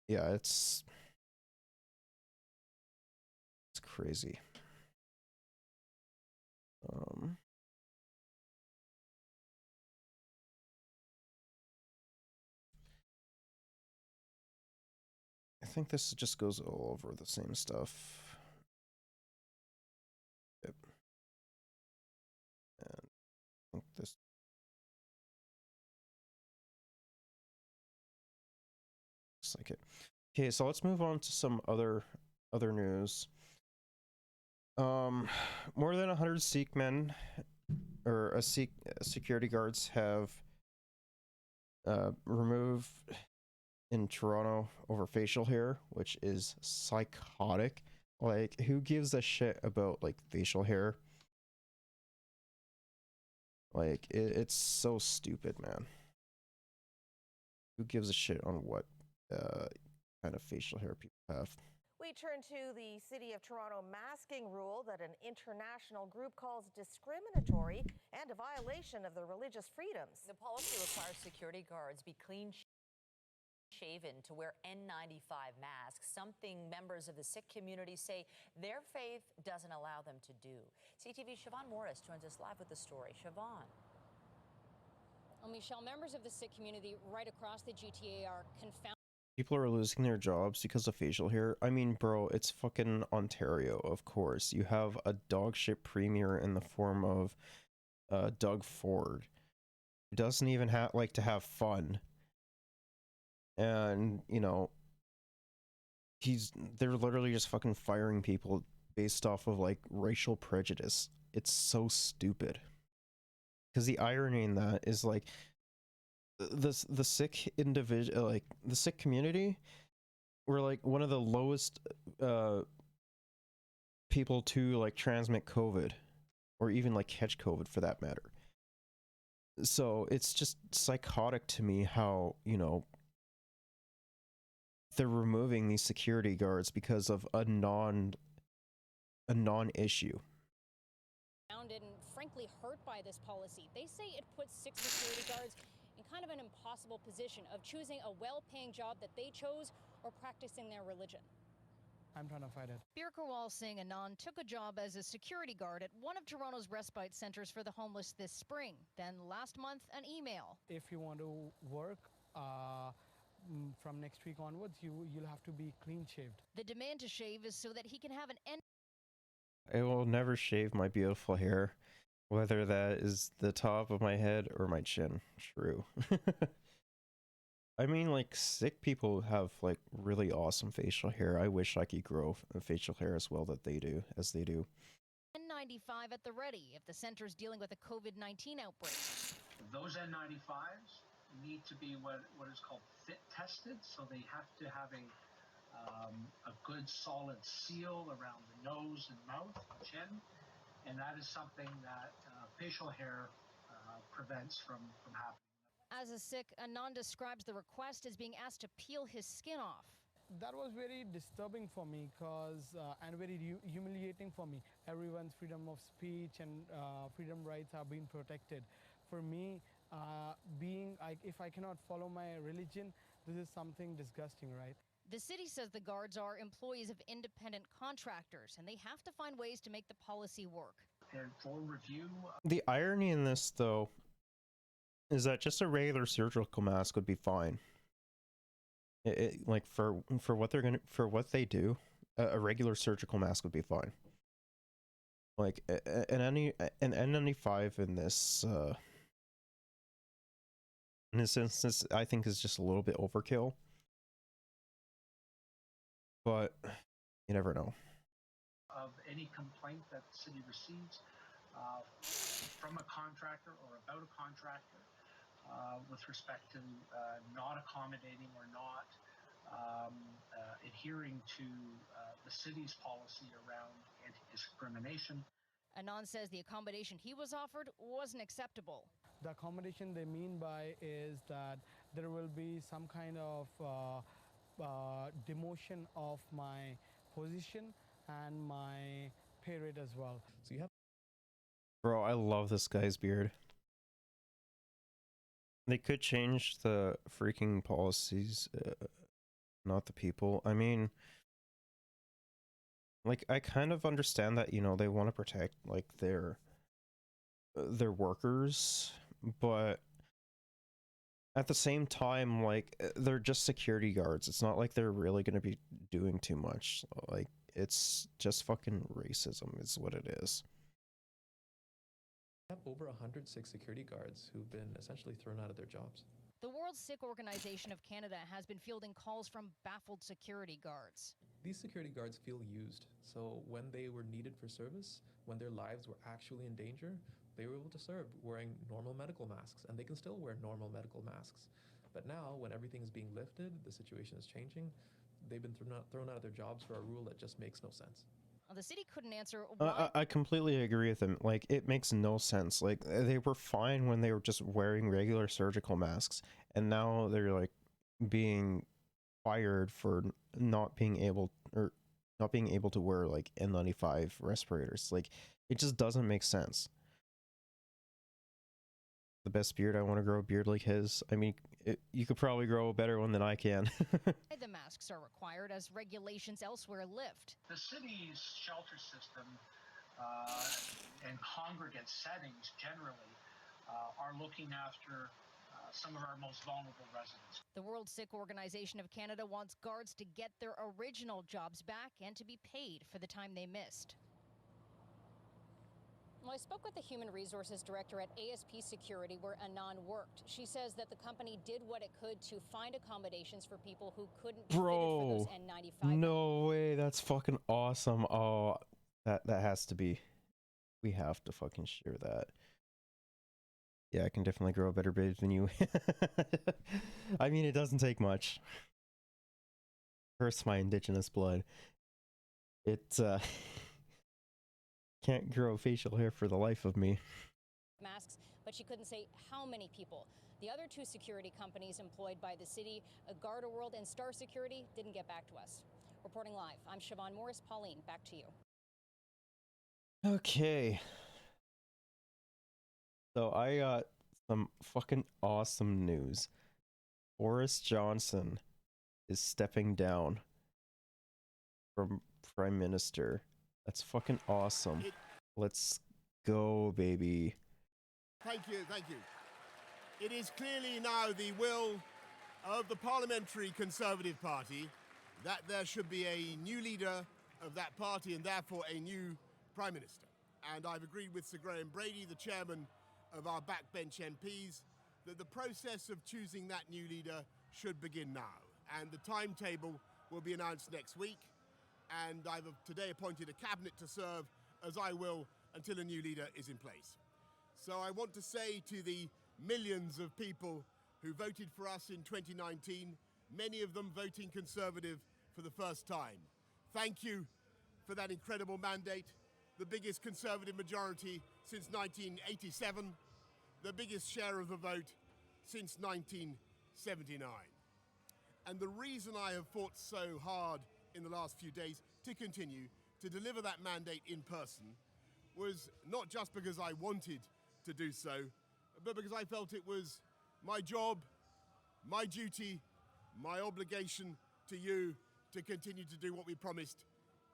yeah, it's crazy. I think this just goes all over the same stuff. Yep. And I think this. Looks like it. Okay, so let's move on to some other news. More than 100 Sikh men or Sikh security guards have removed in Toronto over facial hair, which is psychotic. Like, who gives a shit about, like, facial hair? Like, it's so stupid, man. Who gives a shit on what kind of facial hair people have? We turn to the City of Toronto masking rule that an international group calls discriminatory and a violation of their religious freedoms. The policy requires security guards be clean shaven to wear N95 masks, something members of the Sikh community say their faith doesn't allow them to do. CTV's Siobhan Morris joins us live with the story. Siobhan. Well, Michelle, members of the Sikh community right across the GTA are confounded. People are losing their jobs because of facial hair. I mean, bro, it's fucking Ontario, of course. You have a dogshit premier in the form of Doug Ford, who doesn't even like to have fun. And, you know, they're literally just fucking firing people based off of, like, racial prejudice. It's so stupid. Because the irony in that is, like, the Sikh individual, like, the Sikh community were, like, one of the lowest people to, like, transmit COVID, or even, like, catch COVID for that matter. So it's just psychotic to me how, you know, they're removing these security guards because of a non-issue. And frankly hurt by this policy. They say it puts Sikh security guards in kind of an impossible position of choosing a well-paying job that they chose or practicing their religion. I'm trying to fight it. Birkarwal Singh Anand took a job as a security guard at one of Toronto's respite centers for the homeless this spring. Then last month, an email. If you want to work from next week onwards, you'll have to be clean shaved. The demand to shave is so that he can have an end. I will never shave my beautiful hair, whether that is the top of my head or my chin. True. I mean, like, Sikh people have, like, really awesome facial hair. I wish I could grow facial hair as well as they do. N95 at the ready if the center's dealing with a COVID-19 outbreak. Those N95s need to be what is called fit tested. So they have to have a good solid seal around the nose and mouth and chin. And that is something that facial hair prevents from happening. As a Sikh, Anand describes the request as being asked to peel his skin off. That was very disturbing for me and very humiliating for me. Everyone's freedom of speech and freedom rights are being protected. For me, if I cannot follow my religion, this is something disgusting, right? The city says the guards are employees of independent contractors, and they have to find ways to make the policy work. And for review, The irony in this, though, is that just a regular surgical mask would be fine. Like for what they do, a regular surgical mask would be fine. Like an N95 in this instance, I think is just a little bit overkill. But you never know. Of any complaint that the city receives from a contractor or about a contractor with respect to not accommodating or not adhering to the city's policy around anti-discrimination. Anand says the accommodation he was offered wasn't acceptable. The accommodation they mean by is that there will be some kind of demotion of my position and my pay rate as well. So you have. Bro, I love this guy's beard. They could change the freaking policies, not the people. I mean, like, I kind of understand that, you know, they want to protect, like, their workers, but at the same time, like, they're just security guards. It's not like they're really going to be doing too much. Like, it's just fucking racism is what it is. We have over 106 security guards who've been essentially thrown out of their jobs. The World Sikh Organization of Canada has been fielding calls from baffled security guards. These security guards feel used. So when they were needed for service, when their lives were actually in danger, they were able to serve wearing normal medical masks, and they can still wear normal medical masks. But now, when everything is being lifted, the situation is changing. They've been thrown out of their jobs for a rule that just makes no sense. The city couldn't answer why. I completely agree with him. Like, it makes no sense. Like, they were fine when they were just wearing regular surgical masks, and now they're, like, being fired for not being able to wear, like, N95 respirators. Like, it just doesn't make sense. The best beard, I want to grow a beard like his. I mean, you could probably grow a better one than I can. The masks are required as regulations elsewhere lift. The city's shelter system and congregate settings generally are looking after some of our most vulnerable residents. The World Sikh Organization of Canada wants guards to get their original jobs back and to be paid for the time they missed. Well, I spoke with the Human Resources Director at ASP Security, where Anand worked. She says that the company did what it could to find accommodations for people who couldn't be fitted for those N95. No way, that's fucking awesome. Oh, that has to be. We have to fucking share that. Yeah, I can definitely grow a better beard than you. I mean, it doesn't take much. Curse my indigenous blood. It can't grow facial hair for the life of me. Masks, but she couldn't say how many people. The other two security companies employed by the city, Garda World and Star Security, didn't get back to us. Reporting live, I'm Siobhan Morris. Pauline, back to you. Okay. So I got some fucking awesome news. Boris Johnson is stepping down from Prime Minister. That's fucking awesome. Let's go, baby. Thank you, thank you. It is clearly now the will of the Parliamentary Conservative Party that there should be a new leader of that party and therefore a new Prime Minister. And I've agreed with Sir Graham Brady, the chairman of our backbench MPs, that the process of choosing that new leader should begin now. And the timetable will be announced next week. And I've today appointed a cabinet to serve, as I will, until a new leader is in place. So I want to say to the millions of people who voted for us in 2019, many of them voting Conservative for the first time. Thank you for that incredible mandate, the biggest Conservative majority since 1987, the biggest share of the vote since 1979. And the reason I have fought so hard in the last few days to continue to deliver that mandate in person was not just because I wanted to do so, but because I felt it was my job, my duty, my obligation to you to continue to do what we promised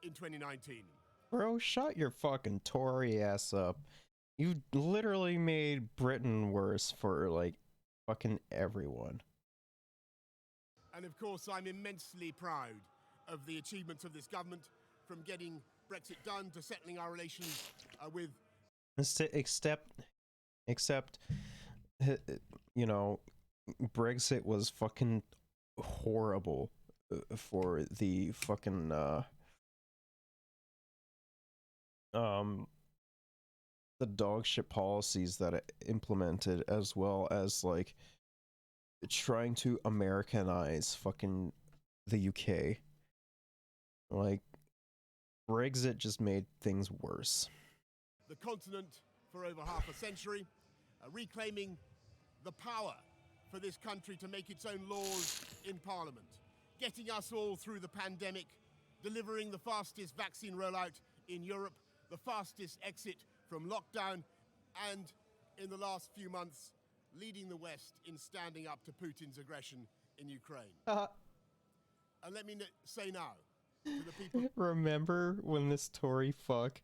in 2019. Bro, shut your fucking Tory ass up. You literally made Britain worse for, like, fucking everyone. And of course, I'm immensely proud of the achievements of this government, from getting Brexit done to settling our relations with... Except, you know, Brexit was fucking horrible for the fucking, the dog shit policies that it implemented, as well as, like, trying to Americanize fucking the UK. Like, Brexit just made things worse. The continent for over half a century, reclaiming the power for this country to make its own laws in Parliament, getting us all through the pandemic, delivering the fastest vaccine rollout in Europe, the fastest exit from lockdown, and in the last few months, leading the West in standing up to Putin's aggression in Ukraine. And let me say now to the people... Remember when this Tory fuck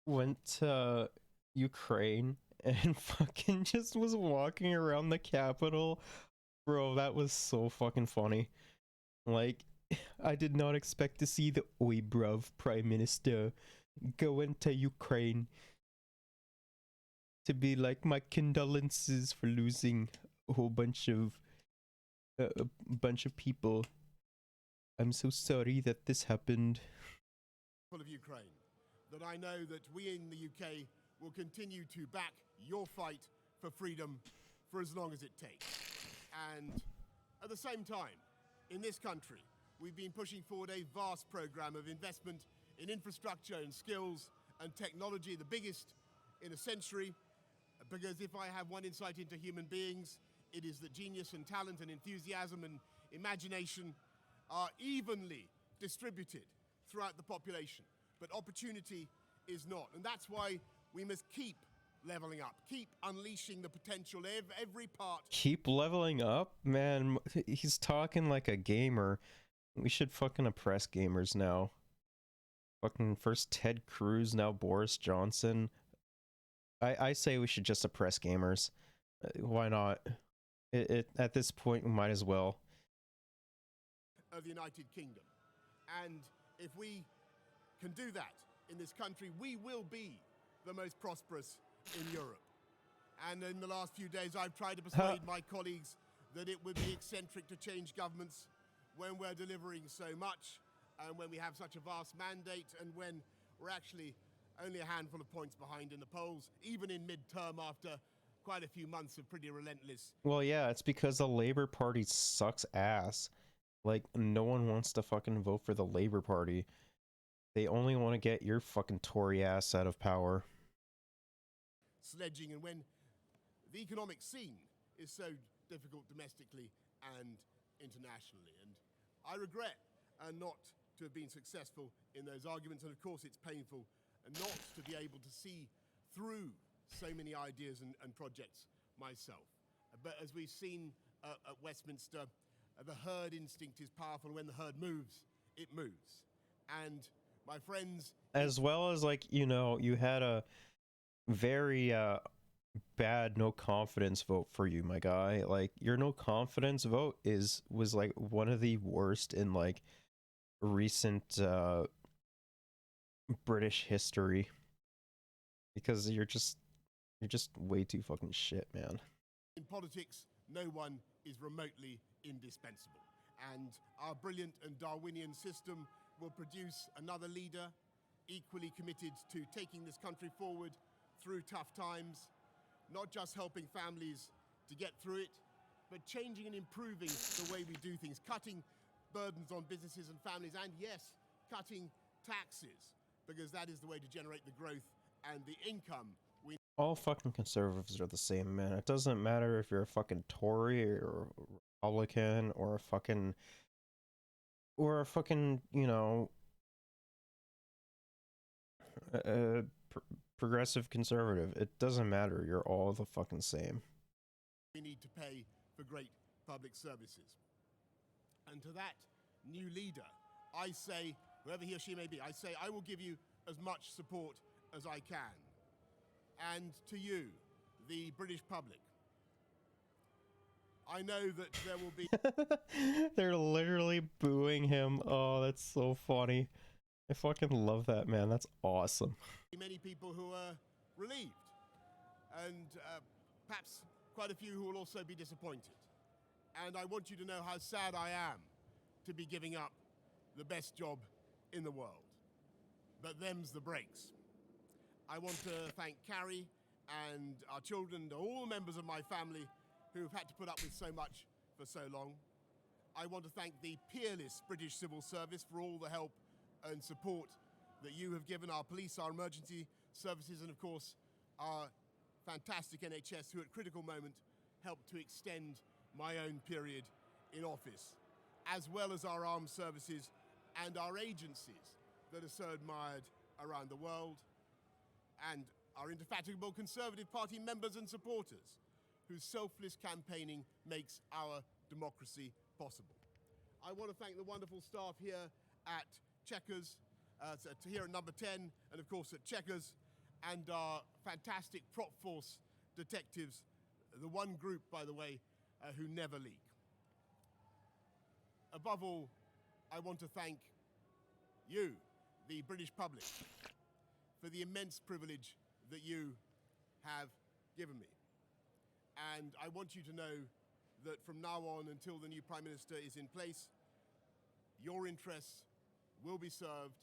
went to Ukraine and fucking just was walking around the capital? Bro, that was so fucking funny. Like, I did not expect to see the oi bruv prime minister go into Ukraine to be like, my condolences for losing a whole bunch of people. I'm so sorry that this happened. Of Ukraine, that I know that we in the UK will continue to back your fight for freedom for as long as it takes. And at the same time, in this country, we've been pushing forward a vast program of investment in infrastructure and skills and technology, the biggest in a century, because if I have one insight into human beings, it is that genius and talent and enthusiasm and imagination are evenly distributed throughout the population, but opportunity is not. And that's why we must keep leveling up, keep unleashing the potential of every part. Keep leveling up? Man, he's talking like a gamer. We should fucking oppress gamers now. Fucking first Ted Cruz, now Boris Johnson. I say we should just oppress gamers. Why not? At this point, we might as well. Of the United Kingdom. And if we can do that in this country, we will be the most prosperous in Europe. And in the last few days, I've tried to persuade my colleagues that it would be eccentric to change governments when we're delivering so much, and when we have such a vast mandate, and when we're actually only a handful of points behind in the polls, even in mid-term after quite a few months of pretty relentless. Well, yeah, it's because the Labour Party sucks ass. Like, no one wants to fucking vote for the Labour Party. They only want to get your fucking Tory ass out of power. Sledging, and when the economic scene is so difficult domestically and internationally. And I regret not to have been successful in those arguments, and of course it's painful not to be able to see through so many ideas and projects myself. But as we've seen at Westminster, the herd instinct is powerful. When the herd moves, it moves. And my friends... As well as, like, you know, you had a very bad no confidence vote for you, my guy. Like, your no confidence vote was like one of the worst in, like, recent British history, because you're just way too fucking shit, man. In politics, no one is remotely indispensable, and our brilliant and Darwinian system will produce another leader equally committed to taking this country forward through tough times, not just helping families to get through it, but changing and improving the way we do things, cutting burdens on businesses and families, and yes, cutting taxes, because that is the way to generate the growth and the income we. All fucking conservatives are the same, man. It doesn't matter if you're a fucking Tory or Republican or a fucking, you know, progressive conservative. It doesn't matter. You're all the fucking same. We need to pay for great public services. And to that new leader, I say, whoever he or she may be, I say I will give you as much support as I can. And to you, the British public, I know that there will be... They're literally booing him. Oh, that's so funny. I fucking love that, man. That's awesome. Many people who are relieved, and perhaps quite a few who will also be disappointed. And I want you to know how sad I am to be giving up the best job in the world. But them's the breaks. I want to thank Carrie and our children and all members of my family who've had to put up with so much for so long. I want to thank the peerless British civil service for all the help and support that you have given our police, our emergency services, and of course our fantastic NHS, who at critical moment helped to extend my own period in office, as well as our armed services and our agencies that are so admired around the world, and our indefatigable Conservative Party members and supporters whose selfless campaigning makes our democracy possible. I want to thank the wonderful staff here at Chequers, here at number 10, and of course at Chequers, and our fantastic prop force detectives, the one group, by the way, who never leak. Above all, I want to thank you, the British public, for the immense privilege that you have given me. And I want you to know that from now on until the new Prime Minister is in place, your interests will be served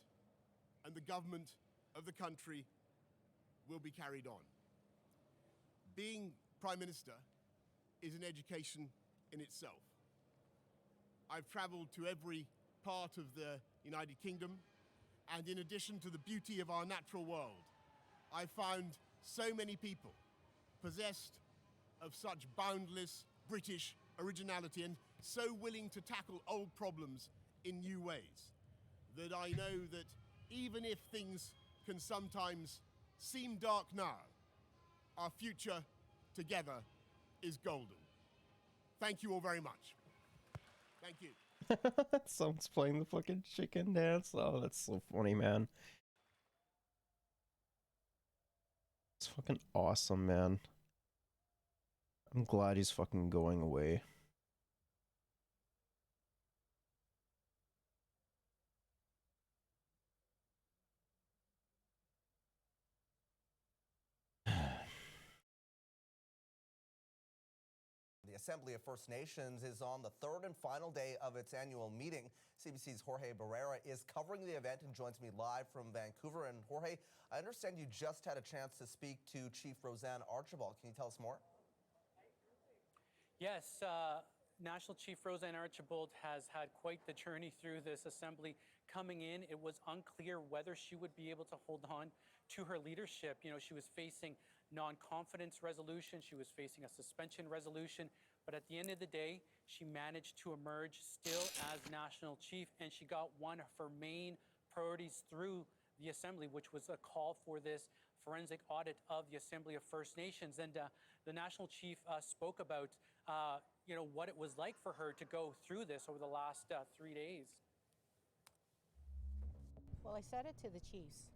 and the government of the country will be carried on. Being Prime Minister is an education in itself. I've travelled to every part of the United Kingdom, and in addition to the beauty of our natural world, I found so many people possessed of such boundless British originality and so willing to tackle old problems in new ways that I know that even if things can sometimes seem dark now, our future together is golden. Thank you all very much. Thank you. Someone's playing the fucking chicken dance. Oh, that's so funny, man. It's fucking awesome, man. I'm glad he's fucking going away. The Assembly of First Nations is on the third and final day of its annual meeting. CBC's Jorge Barrera is covering the event and joins me live from Vancouver. And Jorge, I understand you just had a chance to speak to Chief Roseanne Archibald. Can you tell us more? Yes, National Chief Roseanne Archibald has had quite the journey through this assembly. Coming in, it was unclear whether she would be able to hold on to her leadership. You know, she was facing non-confidence resolution, she was facing a suspension resolution, but at the end of the day, she managed to emerge still as National Chief, and she got one of her main priorities through the Assembly, which was a call for this forensic audit of the Assembly of First Nations. And the National Chief spoke about you know, what it was like for her to go through this over the last 3 days. Well, I said it to the chiefs.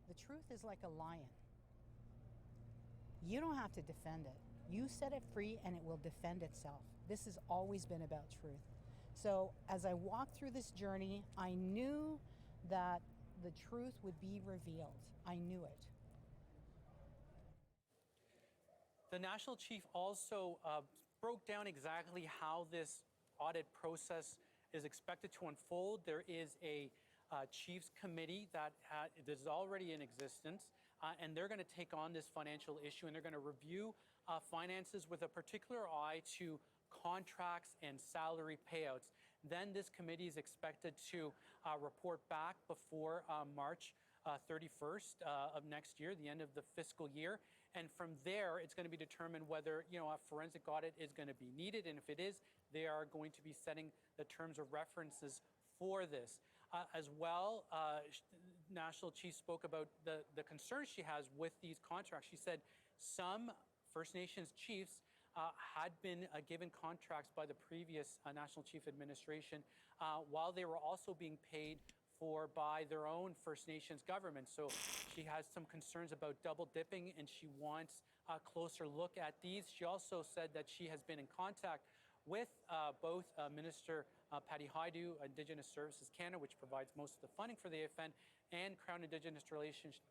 The truth is like a lion. You don't have to defend it. You set it free and it will defend itself. This has always been about truth. So as I walked through this journey, I knew that the truth would be revealed. I knew it. The National Chief also broke down exactly how this audit process is expected to unfold. There is a Chiefs Committee that is already in existence, and they're going to take on this financial issue, and they're going to review finances with a particular eye to contracts and salary payouts. Then this committee is expected to report back before March 31st of next year, the end of the fiscal year. And from there, it's going to be determined whether, a forensic audit is going to be needed. And if it is, they are going to be setting the terms of references for this. As well, National Chief spoke about the concerns she has with these contracts. She said some First Nations chiefs had been given contracts by the previous National Chief Administration while they were also being paid for by their own First Nations government. So she has some concerns about double dipping, and she wants a closer look at these. She also said that she has been in contact with both Minister Patty Hajdu, Indigenous Services Canada, which provides most of the funding for the AFN, and Crown Indigenous Relations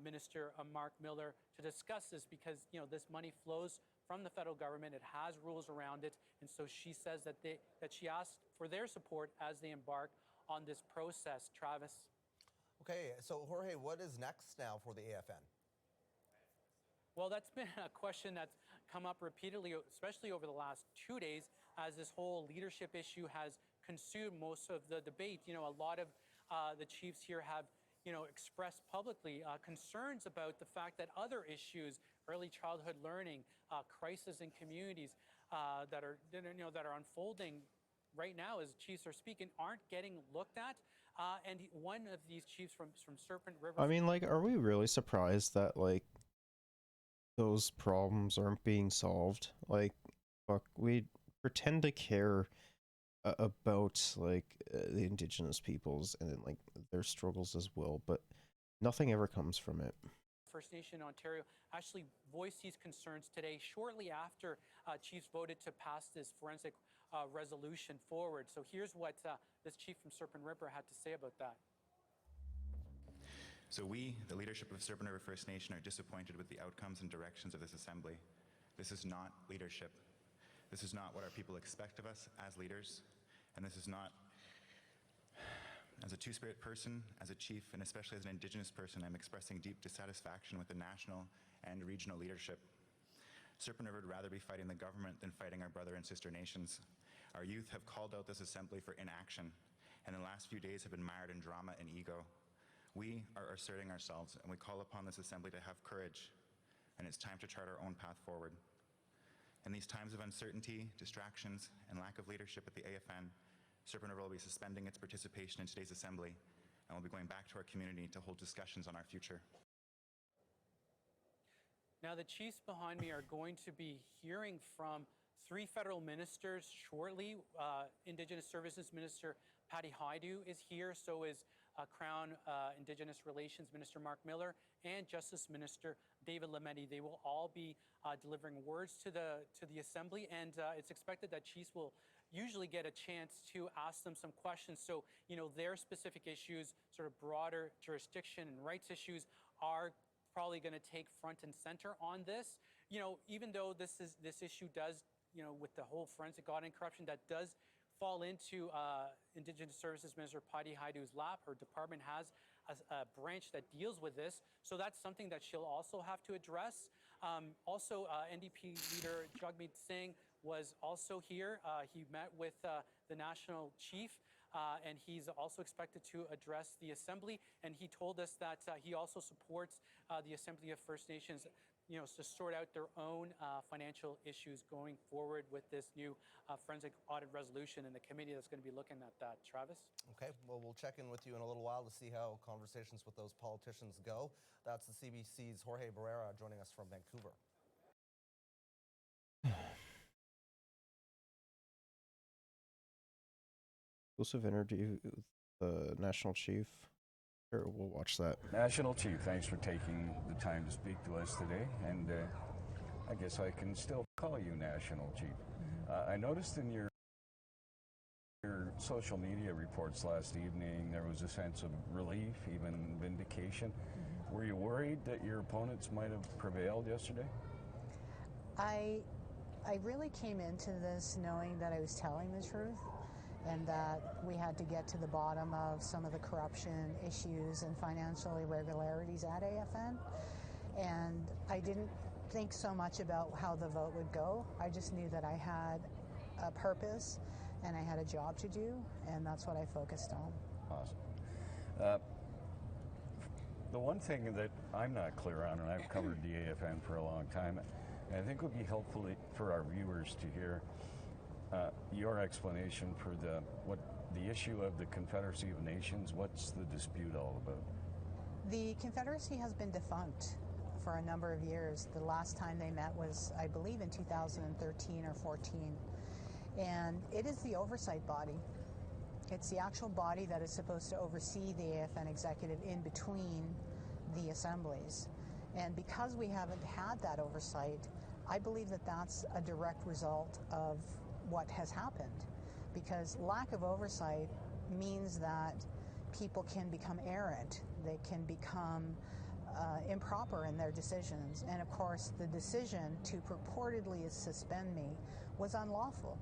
Minister Mark Miller to discuss this, because this money flows from the federal government. It has rules around it, and so she says that she asked for their support as they embark on this process. Travis. Okay, so Jorge, what is next now for the AFN? Well, that's been a question that's come up repeatedly, especially over the last 2 days, as this whole leadership issue has consumed most of the debate. A lot of the chiefs here have expressed publicly concerns about the fact that other issues, early childhood learning, crisis in communities that are unfolding right now as chiefs are speaking, aren't getting looked at. And one of these chiefs from Serpent River. I mean, are we really surprised that those problems aren't being solved? Fuck, we pretend to care about the Indigenous peoples and their struggles as well, but nothing ever comes from it. First Nation Ontario actually voiced these concerns today, shortly after chiefs voted to pass this forensic resolution forward. So here's what this chief from Serpent River had to say about that. So we, the leadership of Serpent River First Nation, are disappointed with the outcomes and directions of this assembly. This is not leadership. This is not what our people expect of us as leaders, and this is not. As a Two-Spirit person, as a chief, and especially as an Indigenous person, I'm expressing deep dissatisfaction with the national and regional leadership. Serpent River would rather be fighting the government than fighting our brother and sister nations. Our youth have called out this assembly for inaction, and the last few days have been mired in drama and ego. We are asserting ourselves, and we call upon this assembly to have courage, and it's time to chart our own path forward. In these times of uncertainty, distractions, and lack of leadership at the AFN, Serpent River will be suspending its participation in today's assembly, and we'll be going back to our community to hold discussions on our future. Now, the chiefs behind me are going to be hearing from 3 federal ministers shortly. Indigenous Services Minister Patty Hajdu is here, so is Crown Indigenous Relations Minister Mark Miller and Justice Minister David Lametti. They will all be delivering words to the assembly, and it's expected that chiefs will usually get a chance to ask them some questions. So, their specific issues, sort of broader jurisdiction and rights issues, are probably going to take front and center on this. Even though this issue does, with the whole forensic audit and corruption, that does fall into Indigenous Services Minister Patty Hajdu's lap. Her department has a branch that deals with this, so that's something that she'll also have to address. Also, NDP leader Jagmeet Singh was also here. He met with the national chief, and he's also expected to address the assembly. And he told us that he also supports the Assembly of First Nations, to sort out their own financial issues going forward with this new forensic audit resolution, and the committee that's going to be looking at that. Travis? Okay, well, we'll check in with you in a little while to see how conversations with those politicians go. That's the CBC's Jorge Barrera joining us from Vancouver. Exclusive interview with the National Chief. Sure, we'll watch that. National Chief, thanks for taking the time to speak to us today, and I guess I can still call you National Chief. I noticed in your social media reports last evening there was a sense of relief, even vindication. Were you worried that your opponents might have prevailed yesterday? I really came into this knowing that I was telling the truth, and that we had to get to the bottom of some of the corruption issues and financial irregularities at AFN. And I didn't think so much about how the vote would go. I just knew that I had a purpose and I had a job to do, and that's what I focused on. Awesome. The one thing that I'm not clear on, and I've covered the AFN for a long time, and I think it would be helpful for our viewers to hear your explanation for the issue of the Confederacy of Nations. What's the dispute all about? The Confederacy has been defunct for a number of years. The last time they met was, I believe, in 2013 or 14. And it is the oversight body. It's the actual body that is supposed to oversee the AFN executive in between the assemblies. And because we haven't had that oversight, I believe that that's a direct result of what has happened. Because lack of oversight means that people can become errant. They can become improper in their decisions. And of course, the decision to purportedly suspend me was unlawful.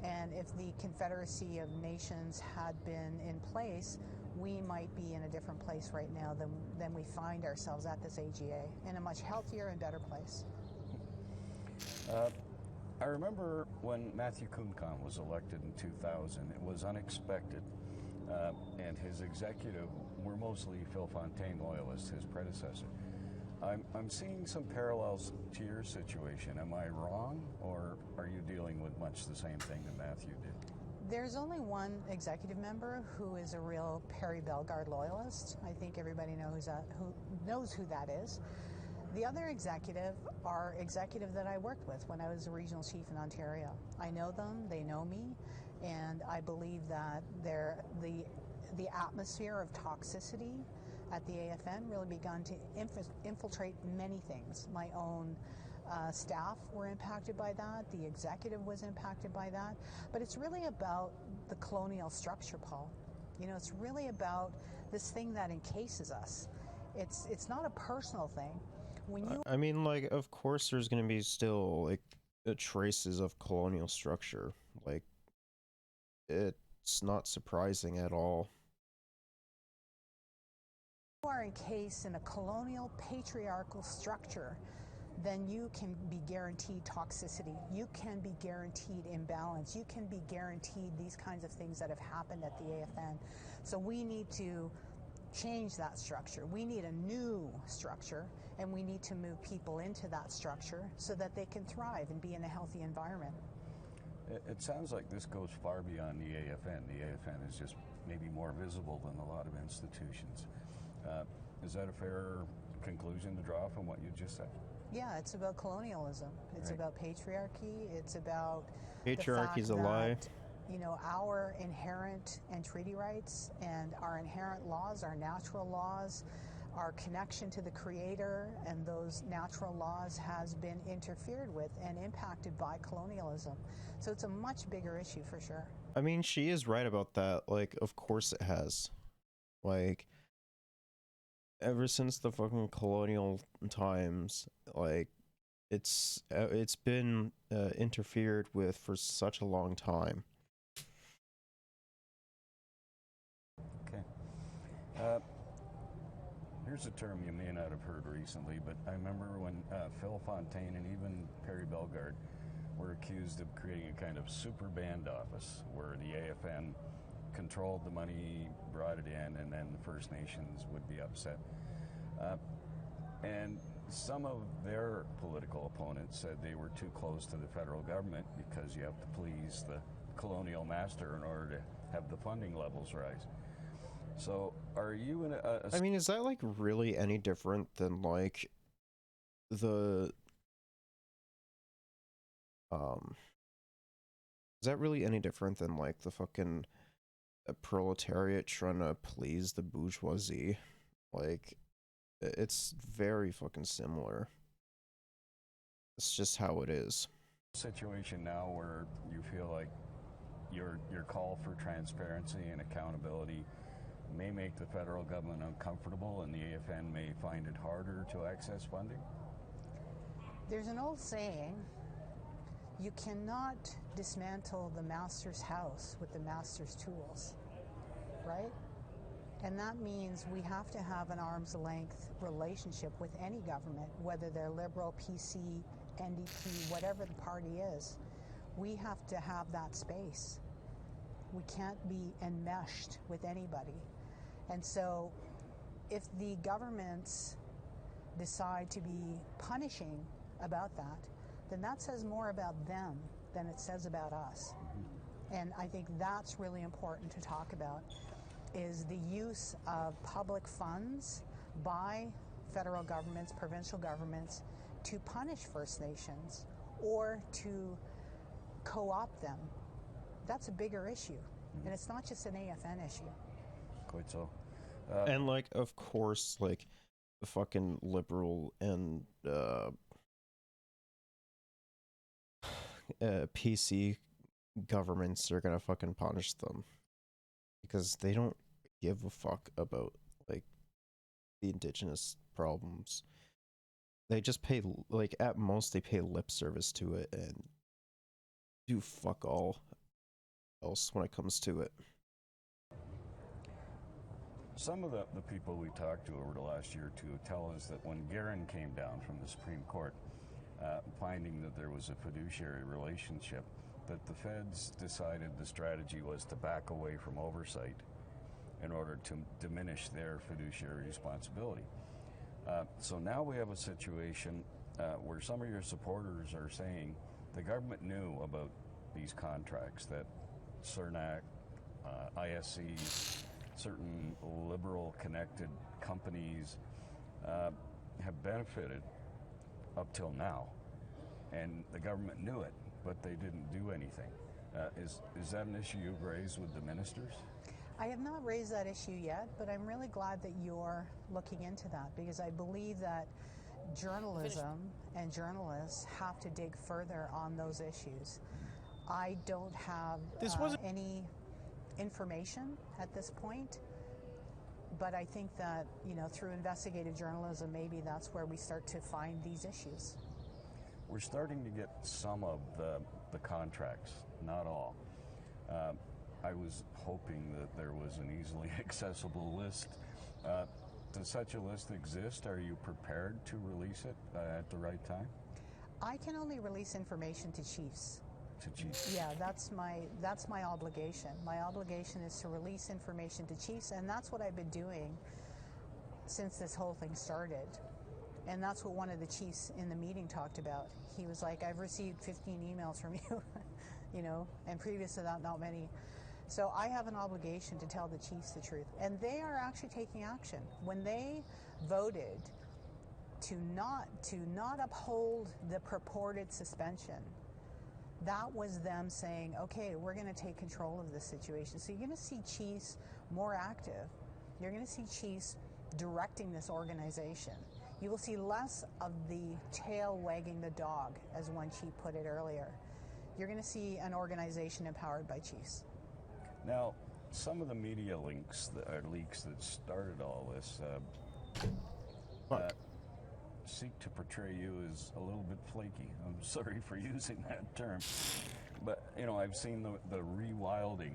And if the Confederacy of Nations had been in place, we might be in a different place right now than we find ourselves at this AGA, in a much healthier and better place. I remember when Matthew Kuhnkan was elected in 2000, it was unexpected, and his executive were mostly Phil Fontaine loyalists, his predecessor. I'm seeing some parallels to your situation. Am I wrong, or are you dealing with much the same thing that Matthew did? There's only one executive member who is a real Perry Bellegarde loyalist. I think everybody knows who that is. The other executive are executive that I worked with when I was a regional chief in Ontario. I know them, they know me, and I believe that the atmosphere of toxicity at the AFN really begun to infiltrate many things. My own staff were impacted by that. The executive was impacted by that. But it's really about the colonial structure, Paul. You know, it's really about this thing that encases us. It's not a personal thing. I mean, like, of course there's going to be still, like, traces of colonial structure. Like, it's not surprising at all. You are encased in a colonial patriarchal structure, then you can be guaranteed toxicity. You can be guaranteed imbalance. You can be guaranteed these kinds of things that have happened at the AFN. So we need to change that structure. We need a new structure, and we need to move people into that structure so that they can thrive and be in a healthy environment. It sounds like this goes far beyond the AFN. The AFN is just maybe more visible than a lot of institutions. Is that a fair conclusion to draw from what you just said? Yeah, it's about colonialism. It's about patriarchy. It's about Patriarchy's the fact a lie. that, you know, our inherent and treaty rights and our inherent laws, our natural laws, our connection to the Creator and those natural laws has been interfered with and impacted by colonialism. So it's a much bigger issue for sure. I mean, she is right about that. Like, of course it has. Like, ever since the fucking colonial times, like, it's been interfered with for such a long time. Okay. Here's a term you may not have heard recently, but I remember when Phil Fontaine and even Perry Bellegarde were accused of creating a kind of super band office where the AFN controlled the money, brought it in, and then the First Nations would be upset. And some of their political opponents said they were too close to the federal government because you have to please the colonial master in order to have the funding levels rise. So are you in I mean, is that, like, really any different than, like, is that really any different than, like, the fucking proletariat trying to please the bourgeoisie? Like, it's very fucking similar. It's just how it is. Situation now where you feel like your call for transparency and accountability may make the federal government uncomfortable and the AFN may find it harder to access funding? There's an old saying, you cannot dismantle the master's house with the master's tools, right? And that means we have to have an arm's length relationship with any government, whether they're Liberal, PC, NDP, whatever the party is. we have to have that space. We can't be enmeshed with anybody. And so if the governments decide to be punishing about that, then that says more about them than it says about us. And I think that's really important to talk about, is the use of public funds by federal governments, provincial governments, to punish First Nations or to co-opt them. That's a bigger issue. And it's not just an AFN issue. Quite so. And, like, of course, like, the fucking liberal and PC governments are gonna fucking punish them because they don't give a fuck about, like, the Indigenous problems. They just pay, like, at most they pay lip service to it and do fuck all else when it comes to it. Some of the people we talked to over the last year or two tell us that when Guerin came down from the Supreme Court, finding that there was a fiduciary relationship, that the feds decided the strategy was to back away from oversight in order to diminish their fiduciary responsibility. So now we have a situation where some of your supporters are saying the government knew about these contracts, that CERNAC, ISC, certain liberal-connected companies have benefited up till now, and the government knew it, but they didn't do anything. Is that an issue you've raised with the ministers? I have not raised that issue yet, but I'm really glad that you're looking into that, because I believe that journalism and journalists have to dig further on those issues. I don't have any information at this point, but I think that, you know, through investigative journalism, maybe that's where we start to find these issues. We're starting to get some of the contracts, not all. I was hoping that there was an easily accessible list. Does such a list exist? Are you prepared to release it at the right time? I can only release information to chiefs. To chiefs? Yeah, that's my obligation. My obligation is to release information to chiefs, and that's what I've been doing since this whole thing started. And that's what one of the chiefs in the meeting talked about. He was like, I've received 15 emails from you, you know, and previous to that, not many. So I have an obligation to tell the chiefs the truth. And they are actually taking action. When they voted to not uphold the purported suspension, that was them saying, okay, we're going to take control of this situation. So you're going to see chiefs more active. You're going to see chiefs directing this organization. You will see less of the tail wagging the dog, as one chief put it earlier. You're going to see an organization empowered by chiefs. Now, some of the media leaks that started all this seek to portray you as a little bit flaky. I'm sorry for using that term. But, you know, I've seen the rewilding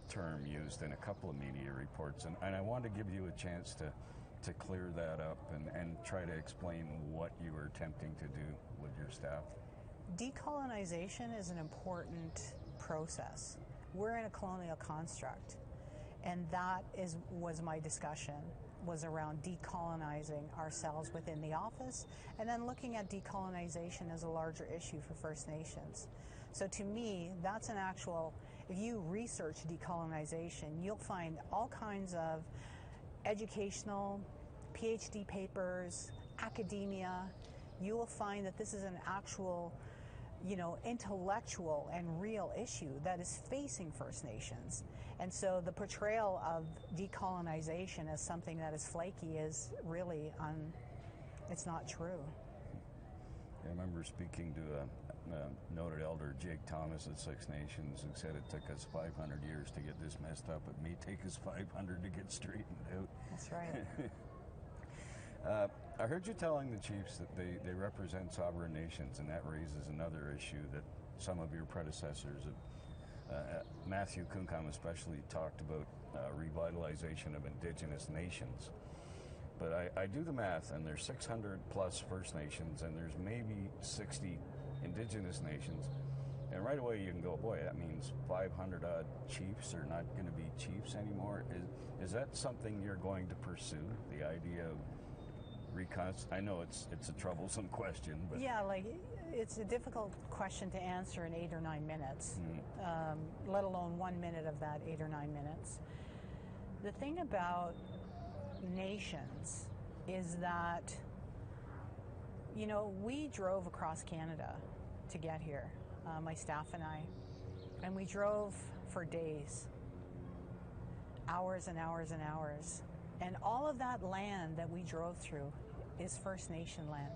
term used in a couple of media reports, and I want to give you a chance to clear that up and try to explain what you were attempting to do with your staff. Decolonization is an important process. We're in a colonial construct, and that was my discussion, was around decolonizing ourselves within the office, and then looking at decolonization as a larger issue for First Nations. So to me, that's an actual, if you research decolonization, you'll find all kinds of educational, PhD papers, academia. You will find that this is an actual, you know, intellectual and real issue that is facing First Nations. And so the portrayal of decolonization as something that is flaky is really, it's not true. I remember speaking to a noted elder, Jake Thomas at Six Nations, who said it took us 500 years to get this messed up. It may take us 500 to get straightened out. That's right. I heard you telling the chiefs that they represent sovereign nations, and that raises another issue that some of your predecessors, Matthew Kunkam especially, talked about revitalization of Indigenous nations. But I do the math, and there's 600 plus First Nations, and there's maybe 60 Indigenous nations. And right away you can go, boy, that means 500 odd chiefs are not going to be chiefs anymore. Is that something you're going to pursue? The idea of I know it's a troublesome question, but yeah, like it's a difficult question to answer in 8 or 9 minutes, let alone 1 minute of that 8 or 9 minutes. The thing about nations is that, you know, we drove across Canada to get here, my staff and we drove for days, hours and hours and hours. And all of that land that we drove through is First Nation land.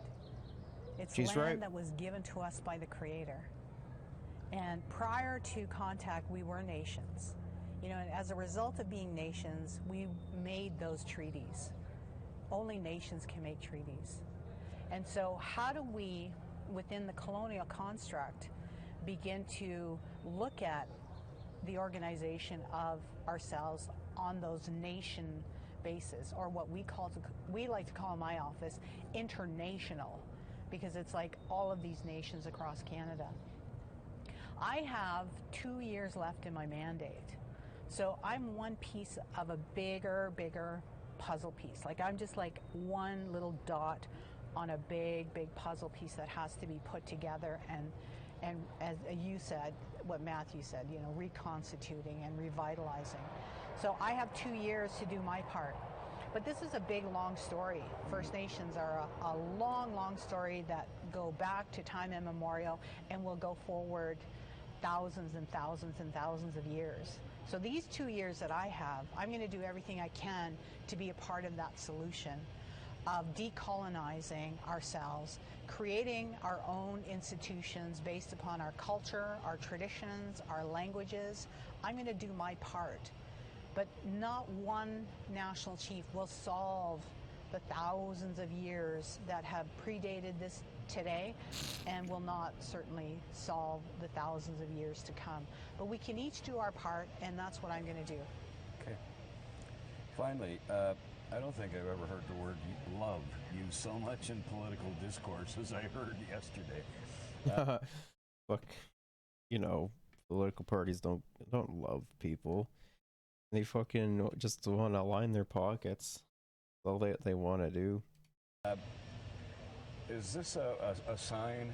It's She's land right. that was given to us by the Creator. And prior to contact, we were nations. You know, and as a result of being nations, we made those treaties. Only nations can make treaties. And so how do we, within the colonial construct, begin to look at the organization of ourselves on those nation basis, or what we like to call in my office international, because it's like all of these nations across Canada. I have 2 years left in my mandate, so I'm one piece of a bigger puzzle piece. Like I'm just like one little dot on a big puzzle piece that has to be put together and as you said, what Matthew said, you know, reconstituting and revitalizing. So I have 2 years to do my part. But this is a big, long story. First Nations are a long story that go back to time immemorial and will go forward thousands and thousands and thousands of years. So these 2 years that I have, I'm going to do everything I can to be a part of that solution of decolonizing ourselves, creating our own institutions based upon our culture, our traditions, our languages. I'm going to do my part. But not one national chief will solve the thousands of years that have predated this today, and will not certainly solve the thousands of years to come. But we can each do our part, and that's what I'm going to do. Okay. Finally, I don't think I've ever heard the word love used so much in political discourse as I heard yesterday. Look, you know, political parties don't love people. They fucking just want to line their pockets. That's all they want to do. Is this a sign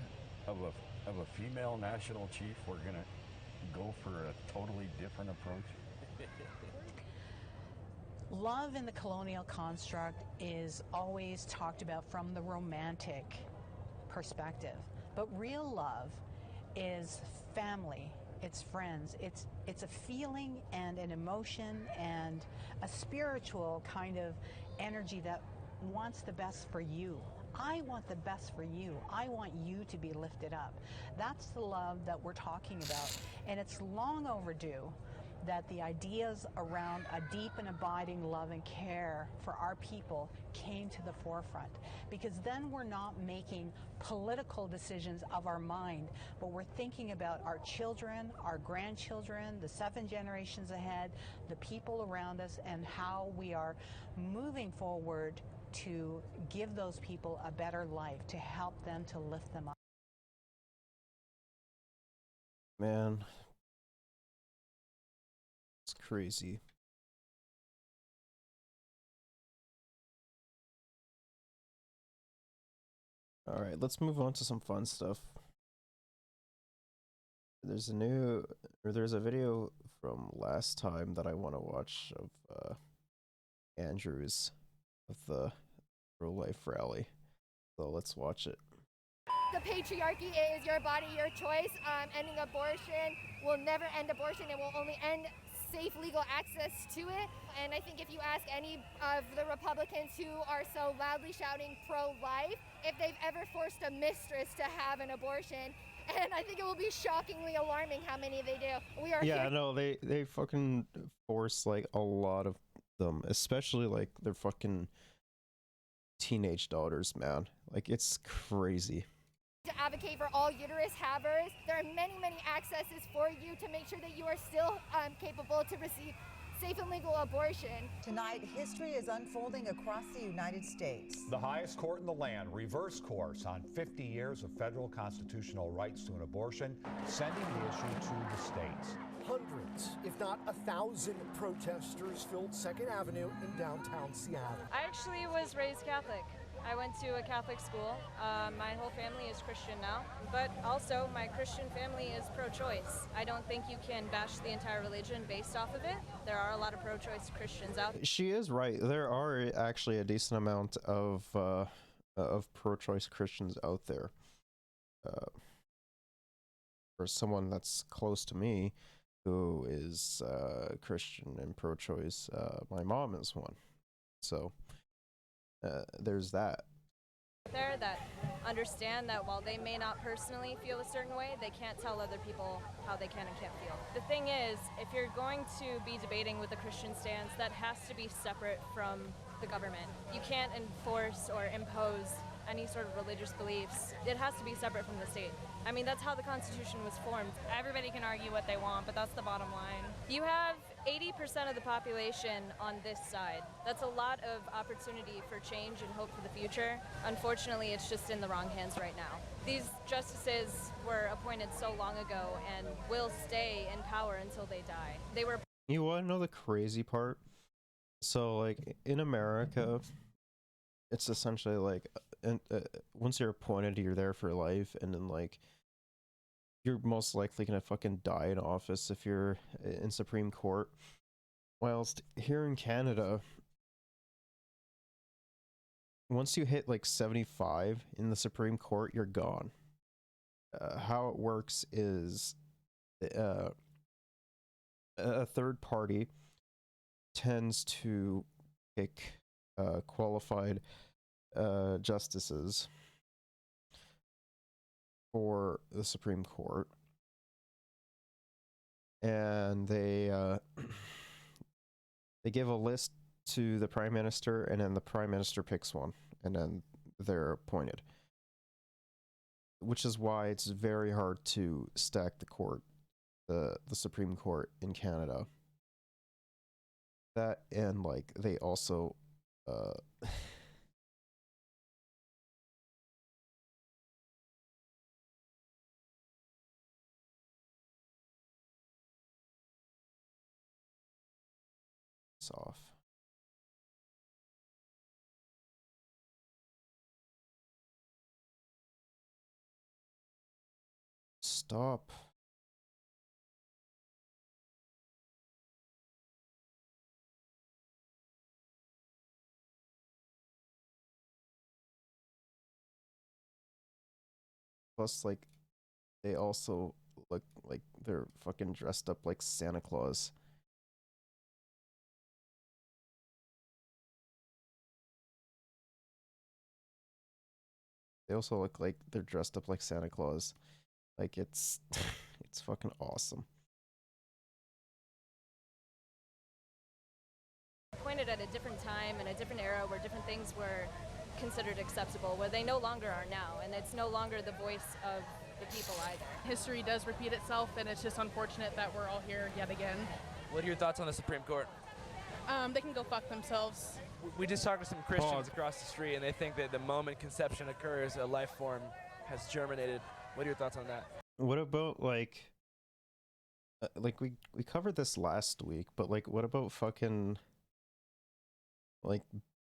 of a female national chief? We're gonna go for a totally different approach. Love in the colonial construct is always talked about from the romantic perspective, but real love is family, it's friends, it's a feeling and an emotion and a spiritual kind of energy that wants the best for you. I want the best for you. I want you to be lifted up. That's the love that we're talking about, and it's long overdue that the ideas around a deep and abiding love and care for our people came to the forefront, because then we're not making political decisions of our mind, but we're thinking about our children, our grandchildren, the 7 generations ahead, the people around us, and how we are moving forward to give those people a better life, to help them, to lift them up. Man, it's crazy. All right, let's move on to some fun stuff. There's a video from last time that I want to watch of Andrews of the pro-life rally. So let's watch it. The patriarchy is your body, your choice. Ending abortion will never end abortion. It will only end safe legal access to it. And I think if you ask any of the Republicans who are so loudly shouting pro-life, if they've ever forced a mistress to have an abortion, and I think it will be shockingly alarming how many they do. We are Yeah, here. no, they fucking force like a lot of them, especially like their fucking teenage daughters, man. Like, it's crazy. To advocate for all uterus havers. There are many accesses for you to make sure that you are still capable to receive safe and legal abortion. Tonight, history is unfolding across the United States. The highest court in the land reversed course on 50 years of federal constitutional rights to an abortion, sending the issue to the states. Hundreds, if not 1,000 protesters filled 2nd Avenue in downtown Seattle. I actually was raised Catholic. I went to a Catholic school. My whole family is Christian now, but also my Christian family is pro-choice. I don't think you can bash the entire religion based off of it. There are a lot of pro-choice Christians out there. She is right. There are actually a decent amount of pro-choice Christians out there. For someone that's close to me, who is Christian and pro-choice, my mom is one. So there's that. There that understand that while they may not personally feel a certain way, they can't tell other people how they can and can't feel. The thing is, if you're going to be debating with a Christian stance, that has to be separate from the government. You can't enforce or impose any sort of religious beliefs. It has to be separate from the state. I mean, that's how the Constitution was formed. Everybody can argue what they want, but that's the bottom line. You have 80% of the population on this side. That's a lot of opportunity for change and hope for the future. Unfortunately, it's just in the wrong hands right now. These justices were appointed so long ago and will stay in power until they die. They were. You want to know the crazy part? So, like, in America, it's essentially like, once you're appointed, you're there for life, and then, like, you're most likely gonna fucking die in office if you're in Supreme Court. Whilst here in Canada, once you hit like 75 in the Supreme Court, you're gone. How it works is a third party tends to pick qualified justices for the Supreme Court, and they give a list to the Prime Minister, and then the Prime Minister picks one, and then they're appointed. Which is why it's very hard to stack the court, the Supreme Court in Canada. That, and like they also off. Stop. Plus, like, they also look like they're fucking dressed up like Santa Claus. They also look like they're dressed up like Santa Claus. Like, it's it's fucking awesome. Appointed at a different time and a different era where different things were considered acceptable, where they no longer are now, and it's no longer the voice of the people either. History does repeat itself, and it's just unfortunate that we're all here yet again. What are your thoughts on the Supreme Court? They can go fuck themselves. We just talked to some Christians across the street, and they think that the moment conception occurs, a life form has germinated. What are your thoughts on that? What about, like we covered this last week, but, like, what about fucking, like,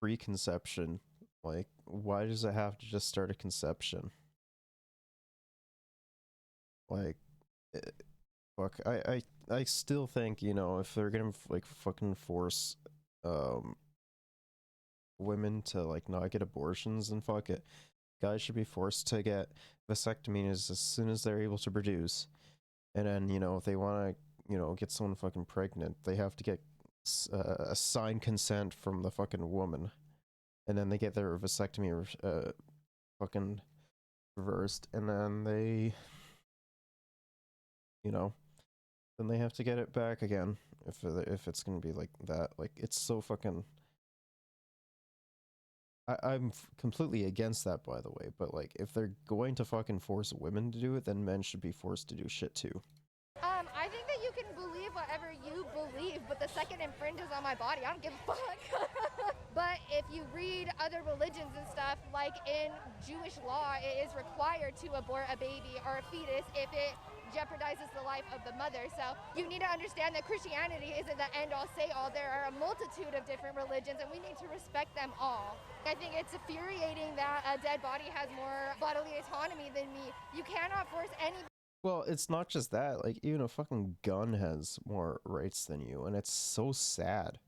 preconception? Like, why does it have to just start a conception? Like, fuck, I still think, you know, if they're gonna, like, fucking force, women to, like, not get abortions, then fuck it. Guys should be forced to get vasectomies as soon as they're able to produce. And then, you know, if they want to, you know, get someone fucking pregnant, they have to get a signed consent from the fucking woman. And then they get their vasectomy fucking reversed, and then they, you know, then they have to get it back again if it's gonna be like that. Like, it's so fucking. I'm completely against that, by the way, but, like, if they're going to fucking force women to do it, then men should be forced to do shit too. I think that you can believe whatever you believe, but The second infringes on my body, I don't give a fuck. But if you read other religions and stuff, like in Jewish law, it is required to abort a baby or a fetus if it jeopardizes the life of the mother. So you need to understand that Christianity isn't the end-all, say-all. There are a multitude of different religions, and we need to respect them all. I think it's infuriating that a dead body has more bodily autonomy than me. You cannot force any. Well, it's not just that. Like, even a fucking gun has more rights than you, and it's so sad.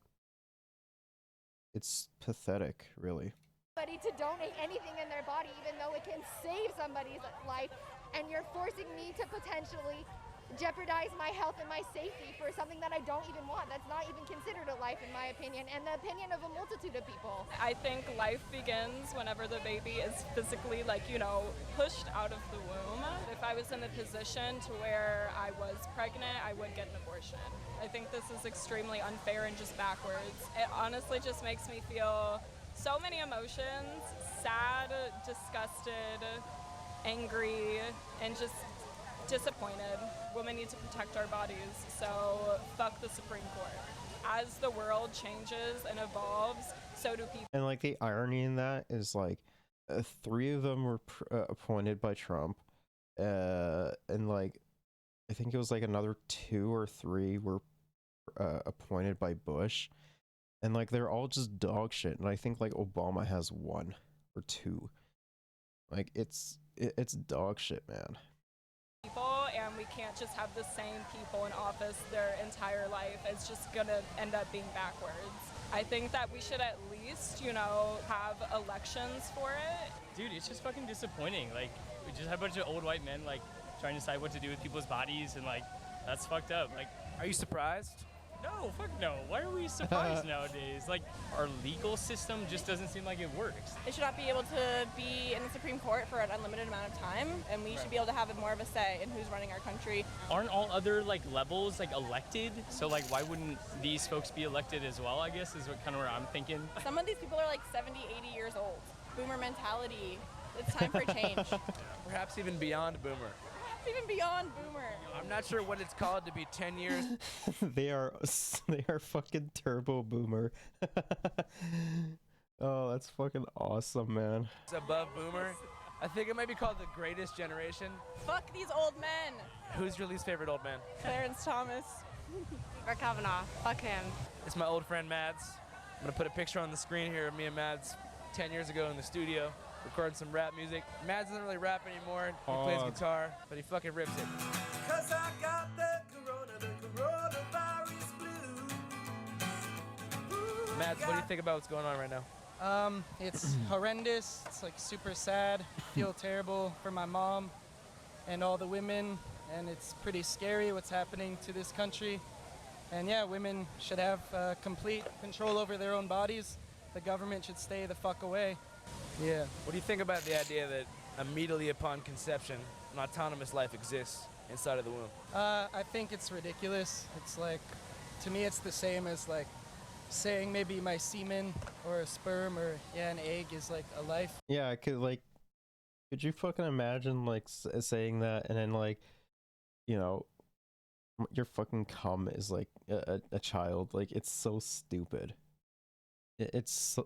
It's pathetic, really. Somebody to donate anything in their body, even though it can save somebody's life, and you're forcing me to potentially jeopardize my health and my safety for something that I don't even want. That's not even considered a life, in my opinion, and the opinion of a multitude of people. I think life begins whenever the baby is physically, pushed out of the womb. If I was in a position to where I was pregnant, I would get an abortion. I think this is extremely unfair and just backwards. It honestly just makes me feel so many emotions: sad, disgusted, angry, and just disappointed. Women need to protect our bodies, so fuck the Supreme Court. As the world changes and evolves, so do people. And like the irony in that is like 3 of them were appointed by Trump, and like I think it was like another 2 or 3 were appointed by Bush, and like they're all just dog shit. And I think like Obama has 1 or 2. Like it's dog shit, man. People, and we can't just have the same people in office their entire life. It's just gonna end up being backwards. I think that we should at least, have elections for it. Dude, it's just fucking disappointing. Like, we just have a bunch of old white men, trying to decide what to do with people's bodies, and, that's fucked up. Like, are you surprised? No, fuck no. Why are we surprised nowadays? Like, our legal system just doesn't seem like it works. They should not be able to be in the Supreme Court for an unlimited amount of time, and we should be able to have more of a say in who's running our country. Aren't all other, levels, elected? So, why wouldn't these folks be elected as well, I guess, is kind of where I'm thinking. Some of these people are 70, 80 years old. Boomer mentality. It's time for change. Perhaps even beyond boomer. Even beyond boomer. I'm not sure what it's called to be 10 years. they are fucking turbo boomer. Oh, that's fucking awesome, man. It's above boomer. I think it might be called the greatest generation. Fuck these old men. Who's your least favorite old man? Clarence Thomas. Or Kavanaugh. Fuck him. It's my old friend Mads. I'm gonna put a picture on the screen here of me and Mads 10 years ago in the studio, recording some rap music. Mads doesn't really rap anymore. He plays guitar, but he fucking rips it. 'Cause I got the coronavirus blues. Mads, what do you think about what's going on right now? It's horrendous. It's super sad. Feel terrible for my mom and all the women, and it's pretty scary what's happening to this country. And yeah, women should have complete control over their own bodies. The government should stay the fuck away. Yeah. What do you think about the idea that immediately upon conception, an autonomous life exists inside of the womb? I think it's ridiculous. It's to me, it's the same as saying maybe my semen or a sperm or an egg is a life. Yeah, could you fucking imagine saying that and then your fucking cum is a child? It's so stupid. It's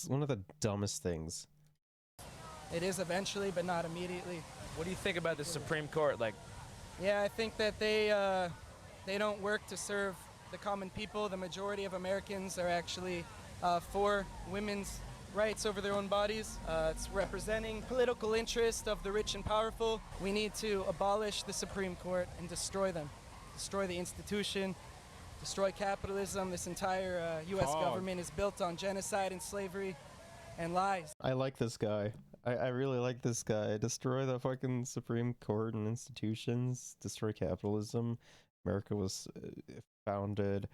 one of the dumbest things. It is eventually, but not immediately. What do you think about the Supreme Court? Yeah, I think that they don't work to serve the common people. The majority of Americans are actually for women's rights over their own bodies. It's representing political interest of the rich and powerful. We need to abolish the Supreme Court and destroy them. Destroy the institution. Destroy capitalism. This entire U.S. government is built on genocide and slavery and lies. I like this guy. I really like this guy. Destroy the fucking Supreme Court and institutions. Destroy capitalism. America was founded.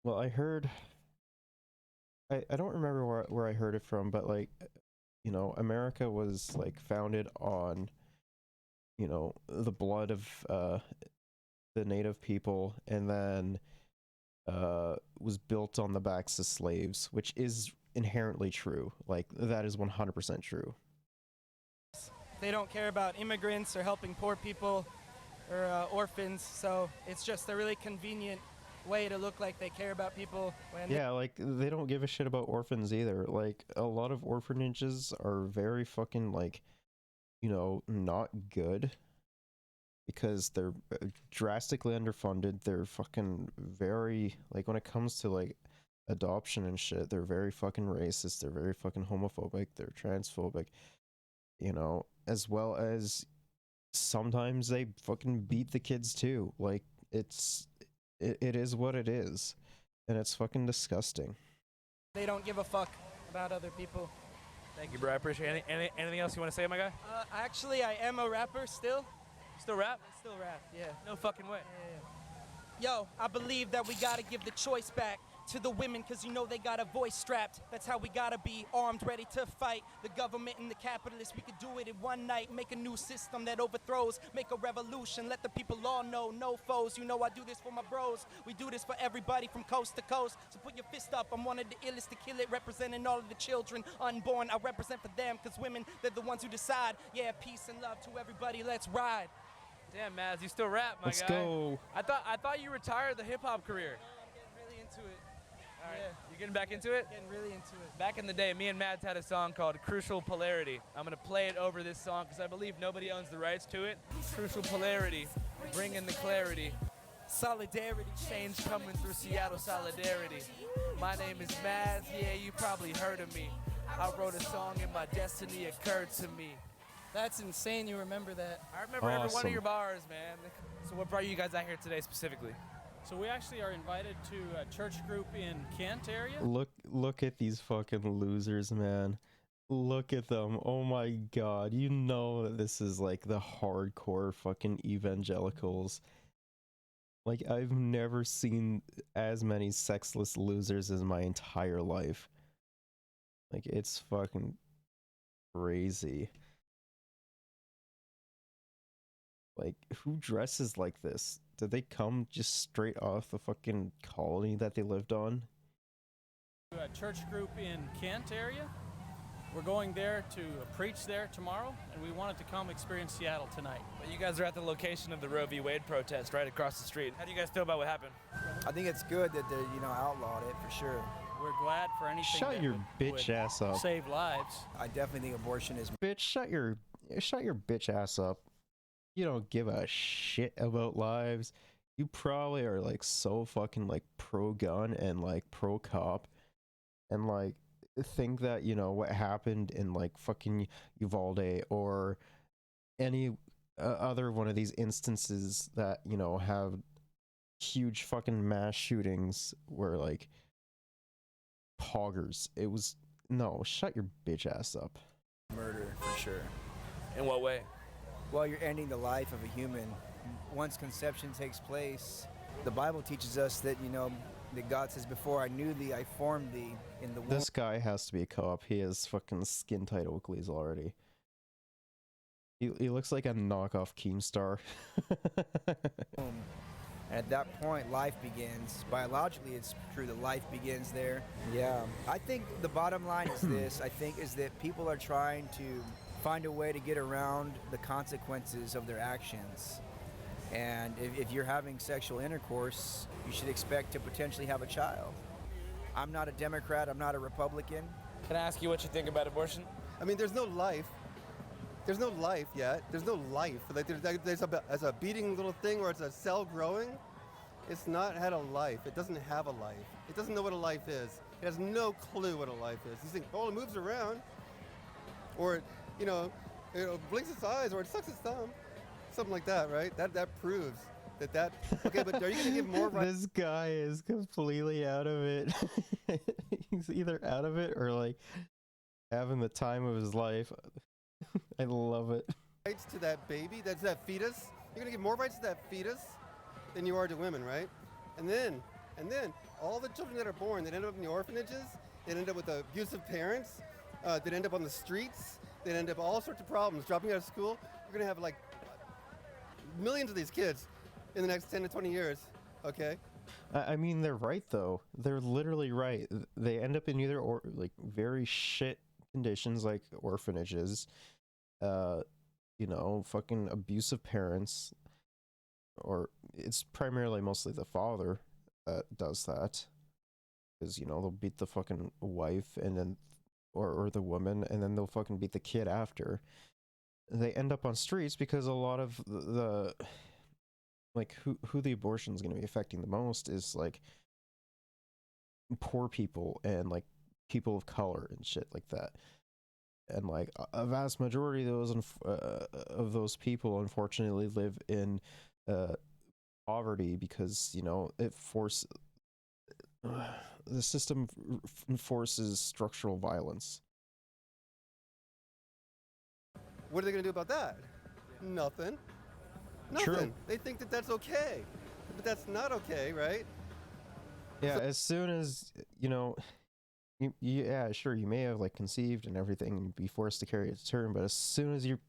Well, I heard. I don't remember where I heard it from, but America was founded on, the blood of the native people, and then was built on the backs of slaves, which is inherently true. That is 100% true. They don't care about immigrants or helping poor people or orphans, so it's just a really convenient way to look like they care about people when Yeah, like they don't give a shit about orphans either. Like a lot of orphanages are very fucking like, you know, not good because they're drastically underfunded. They're fucking very like when it comes to like adoption and shit, they're very fucking racist. They're very fucking homophobic. They're transphobic, you know, as well as sometimes they fucking beat the kids too. Like it is what it is, and it's fucking disgusting. they don't give a fuck about other people. Thank you, bro. I appreciate it. Anything else you want to say, my guy? Actually, I am a rapper still. Still rap? I still rap, yeah. No fucking way. Yo, I believe that we gotta give the choice back to the women, cause you know they got a voice strapped. That's how we gotta be, armed, ready to fight the government and the capitalists. We could do it in one night, make a new system that overthrows, make a revolution, let the people all know, no foes. You know I do this for my bros, we do this for everybody from coast to coast. So put your fist up, I'm one of the illest to kill it, representing all of the children unborn. I represent for them, cause women, they're the ones who decide. Yeah, peace and love to everybody, let's ride. Damn, Maz, you still rap, my Let's guy. go. I thought you retired the hip hop career. I'm getting really into it. All right, Yeah. you getting back into it? Getting really into it. Back in the day, me and Mads had a song called Crucial Polarity. I'm gonna play it over this song because I believe nobody owns the rights to it. Crucial Polarity, bringing the clarity. Solidarity. Change coming through Seattle solidarity. My name is Mads, yeah, you probably heard of me. I wrote a song and my destiny occurred to me. That's insane, you remember that. I remember every one of Awesome. your bars, man. So what brought you guys out here today specifically? So we actually are invited to a church group in Kent area. Look at these fucking losers, man. Look at them. Oh my god. You know that this is like the hardcore fucking evangelicals. Like I've never seen as many sexless losers in my entire life. Like it's fucking crazy. Like who dresses like this? Did they come just straight off the fucking colony that they lived on? A church group in Kent area. We're going there to preach there tomorrow, and we wanted to come experience Seattle tonight. But you guys are at the location of the Roe v. Wade protest right across the street. How do you guys feel about what happened? I think it's good that they, outlawed it for sure. We're glad for anything Shut that your would bitch ass up. save lives. I definitely think abortion is. Bitch, shut your bitch ass up. You don't give a shit about lives. You probably are like so fucking like pro gun and like pro cop and like think that, you know, what happened in like fucking Uvalde or any other one of these instances that, you know, have huge fucking mass shootings where like poggers. It was no, shut your bitch ass up. Murder for sure. In what way? Well, you're ending the life of a human. Once conception takes place, the Bible teaches us that, that God says, before I knew thee, I formed thee in the womb. This guy has to be a co-op. He has fucking skin tight Oakleys already. He looks like a knockoff Keemstar. And at that point, life begins. Biologically, it's true that life begins there. Yeah. I think the bottom line is this. I think is that people are trying to find a way to get around the consequences of their actions. And if you're having sexual intercourse, you should expect to potentially have a child. I'm not a Democrat, I'm not a Republican. Can I ask you what you think about abortion? I mean, there's no life. There's no life yet. There's no life. Like there's a beating little thing where it's a cell growing. It's not had a life. It doesn't have a life. It doesn't know what a life is. It has no clue what a life is. You think, oh, it moves around. Or, it blinks its eyes or it sucks its thumb. Something like that, right? That proves that. Okay, but are you going to give more rights? This guy is completely out of it. He's either out of it or like having the time of his life. I love it. Rights to that baby, that's that fetus. You're going to give more rights to that fetus than you are to women, right? And then all the children that are born that end up in the orphanages, that end up with abusive parents, that end up on the streets, that end up all sorts of problems, dropping out of school. You're going to have like millions of these kids in the next 10 to 20 years, okay? I mean, they're right though. They're literally right. They end up in either like very shit conditions like orphanages, fucking abusive parents, or it's primarily mostly the father that does that. Because, you know, they'll beat the fucking wife and then, or the woman, and then they'll fucking beat the kid after. They end up on streets because a lot of the like, who the abortion is going to be affecting the most is, like, poor people and, like, people of color and shit like that. And, like, a vast majority of those people, unfortunately, live in poverty because, you know, the system forces structural violence. What are they going to do about that? Nothing. Nothing. True. They think that that's okay. But that's not okay, right? Yeah, as soon as, you know, yeah, sure, you may have, like, conceived and everything and be forced to carry it to term, but as soon as you're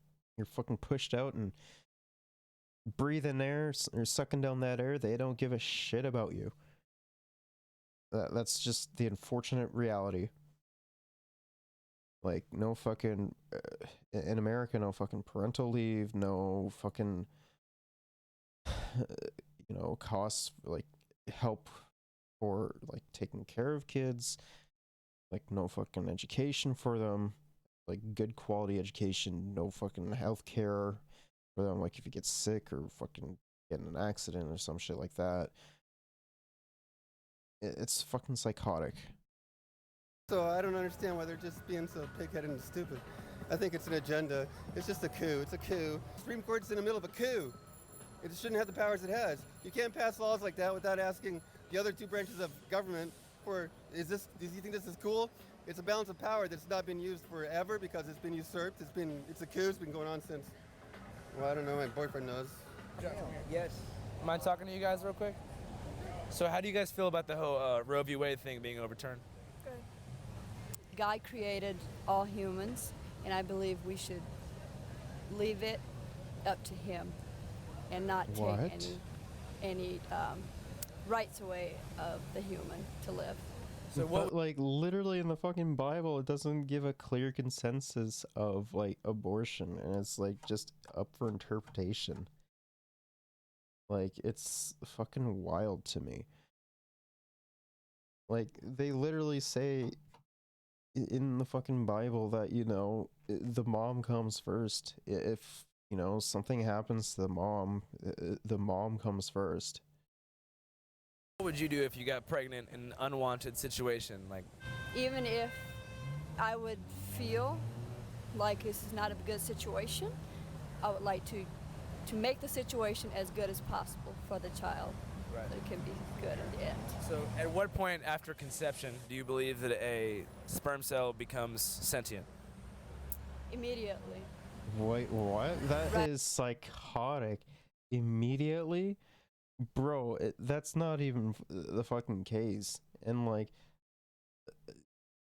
fucking pushed out and breathing air or sucking down that air, they don't give a shit about you. That's just the unfortunate reality. Like, no fucking, in America, no fucking parental leave, no fucking, you know, costs, like, help for, like, taking care of kids, like, no fucking education for them, like, good quality education, no fucking health care for them, like, if you get sick or fucking get in an accident or some shit like that. It's fucking psychotic. So I don't understand why they're just being so pig-headed and stupid. I think it's an agenda. It's just a coup. It's a coup. Supreme Court's in the middle of a coup. It shouldn't have the powers it has. You can't pass laws like that without asking the other two branches of government for, do you think this is cool? It's a balance of power that's not been used forever because it's been usurped. It's a coup. It's been going on since, well, I don't know, my boyfriend knows. Yes. Mind talking to you guys real quick? So how do you guys feel about the whole Roe v. Wade thing being overturned? God created all humans, and I believe we should leave it up to him and not take any rights away of the human to live. So what, like, literally in the fucking Bible, it doesn't give a clear consensus of, like, abortion, and it's, like, just up for interpretation. Like, it's fucking wild to me. Like, they literally say in the fucking Bible that, you know, the mom comes first. If, you know, something happens to the mom comes first. What would you do if you got pregnant in an unwanted situation? Like, Even if I would feel like this is not a good situation, I would like to make the situation as good as possible for the child. Right. So it can be good in the end. so at what point after conception do you believe that a sperm cell becomes sentient? Immediately. Wait, what? That is psychotic. Immediately? Bro, that's not even the fucking case. And, like,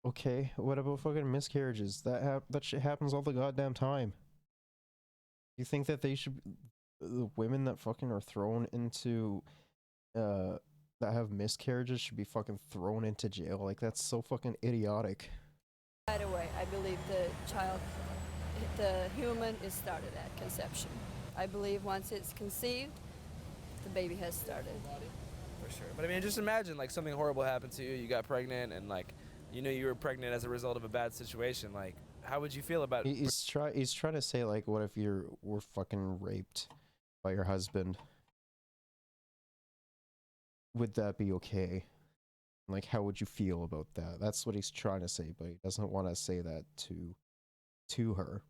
okay, what about fucking miscarriages? That shit happens all the goddamn time. You think that the women that fucking are thrown into, that have miscarriages should be fucking thrown into jail? Like, that's so fucking idiotic. Right away, I believe the human is started at conception. I believe once it's conceived, the baby has started. For sure. But I mean, just imagine, like, something horrible happened to you, you got pregnant, and, like, you knew you were pregnant as a result of a bad situation. Like, how would you feel about it? He's trying to say, like, what if you were fucking raped by your husband? Would that be okay? Like, how would you feel about that? That's what he's trying to say, but he doesn't want to say that to her.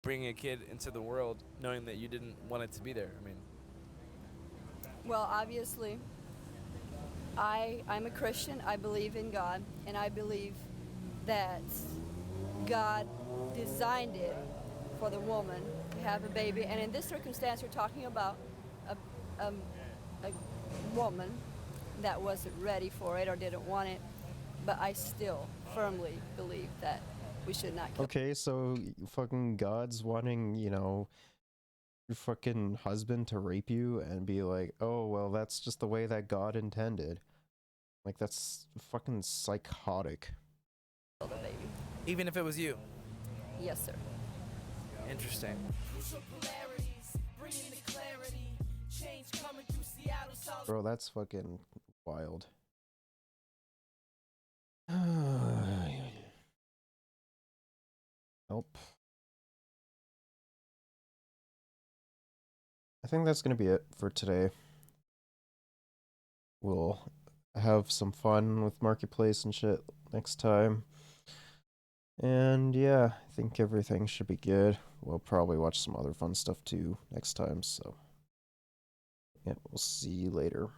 Bringing a kid into the world knowing that you didn't want it to be there. I mean, Well, obviously, I'm a Christian. I believe in God, and I believe that God designed it for the woman to have a baby. And in this circumstance, we're talking about a woman that wasn't ready for it or didn't want it. But I still firmly believe that we should not kill. Okay, so fucking God's wanting, you know, your fucking husband to rape you and be like, oh, well, that's just the way that God intended. Like, that's fucking psychotic. The baby. even if it was you? Yes, sir. Interesting. Bro, that's fucking wild. Nope. I think that's going to be it for today. We'll have some fun with Marketplace and shit next time. And yeah, I think everything should be good. We'll probably watch some other fun stuff too next time. So yeah, we'll see you later.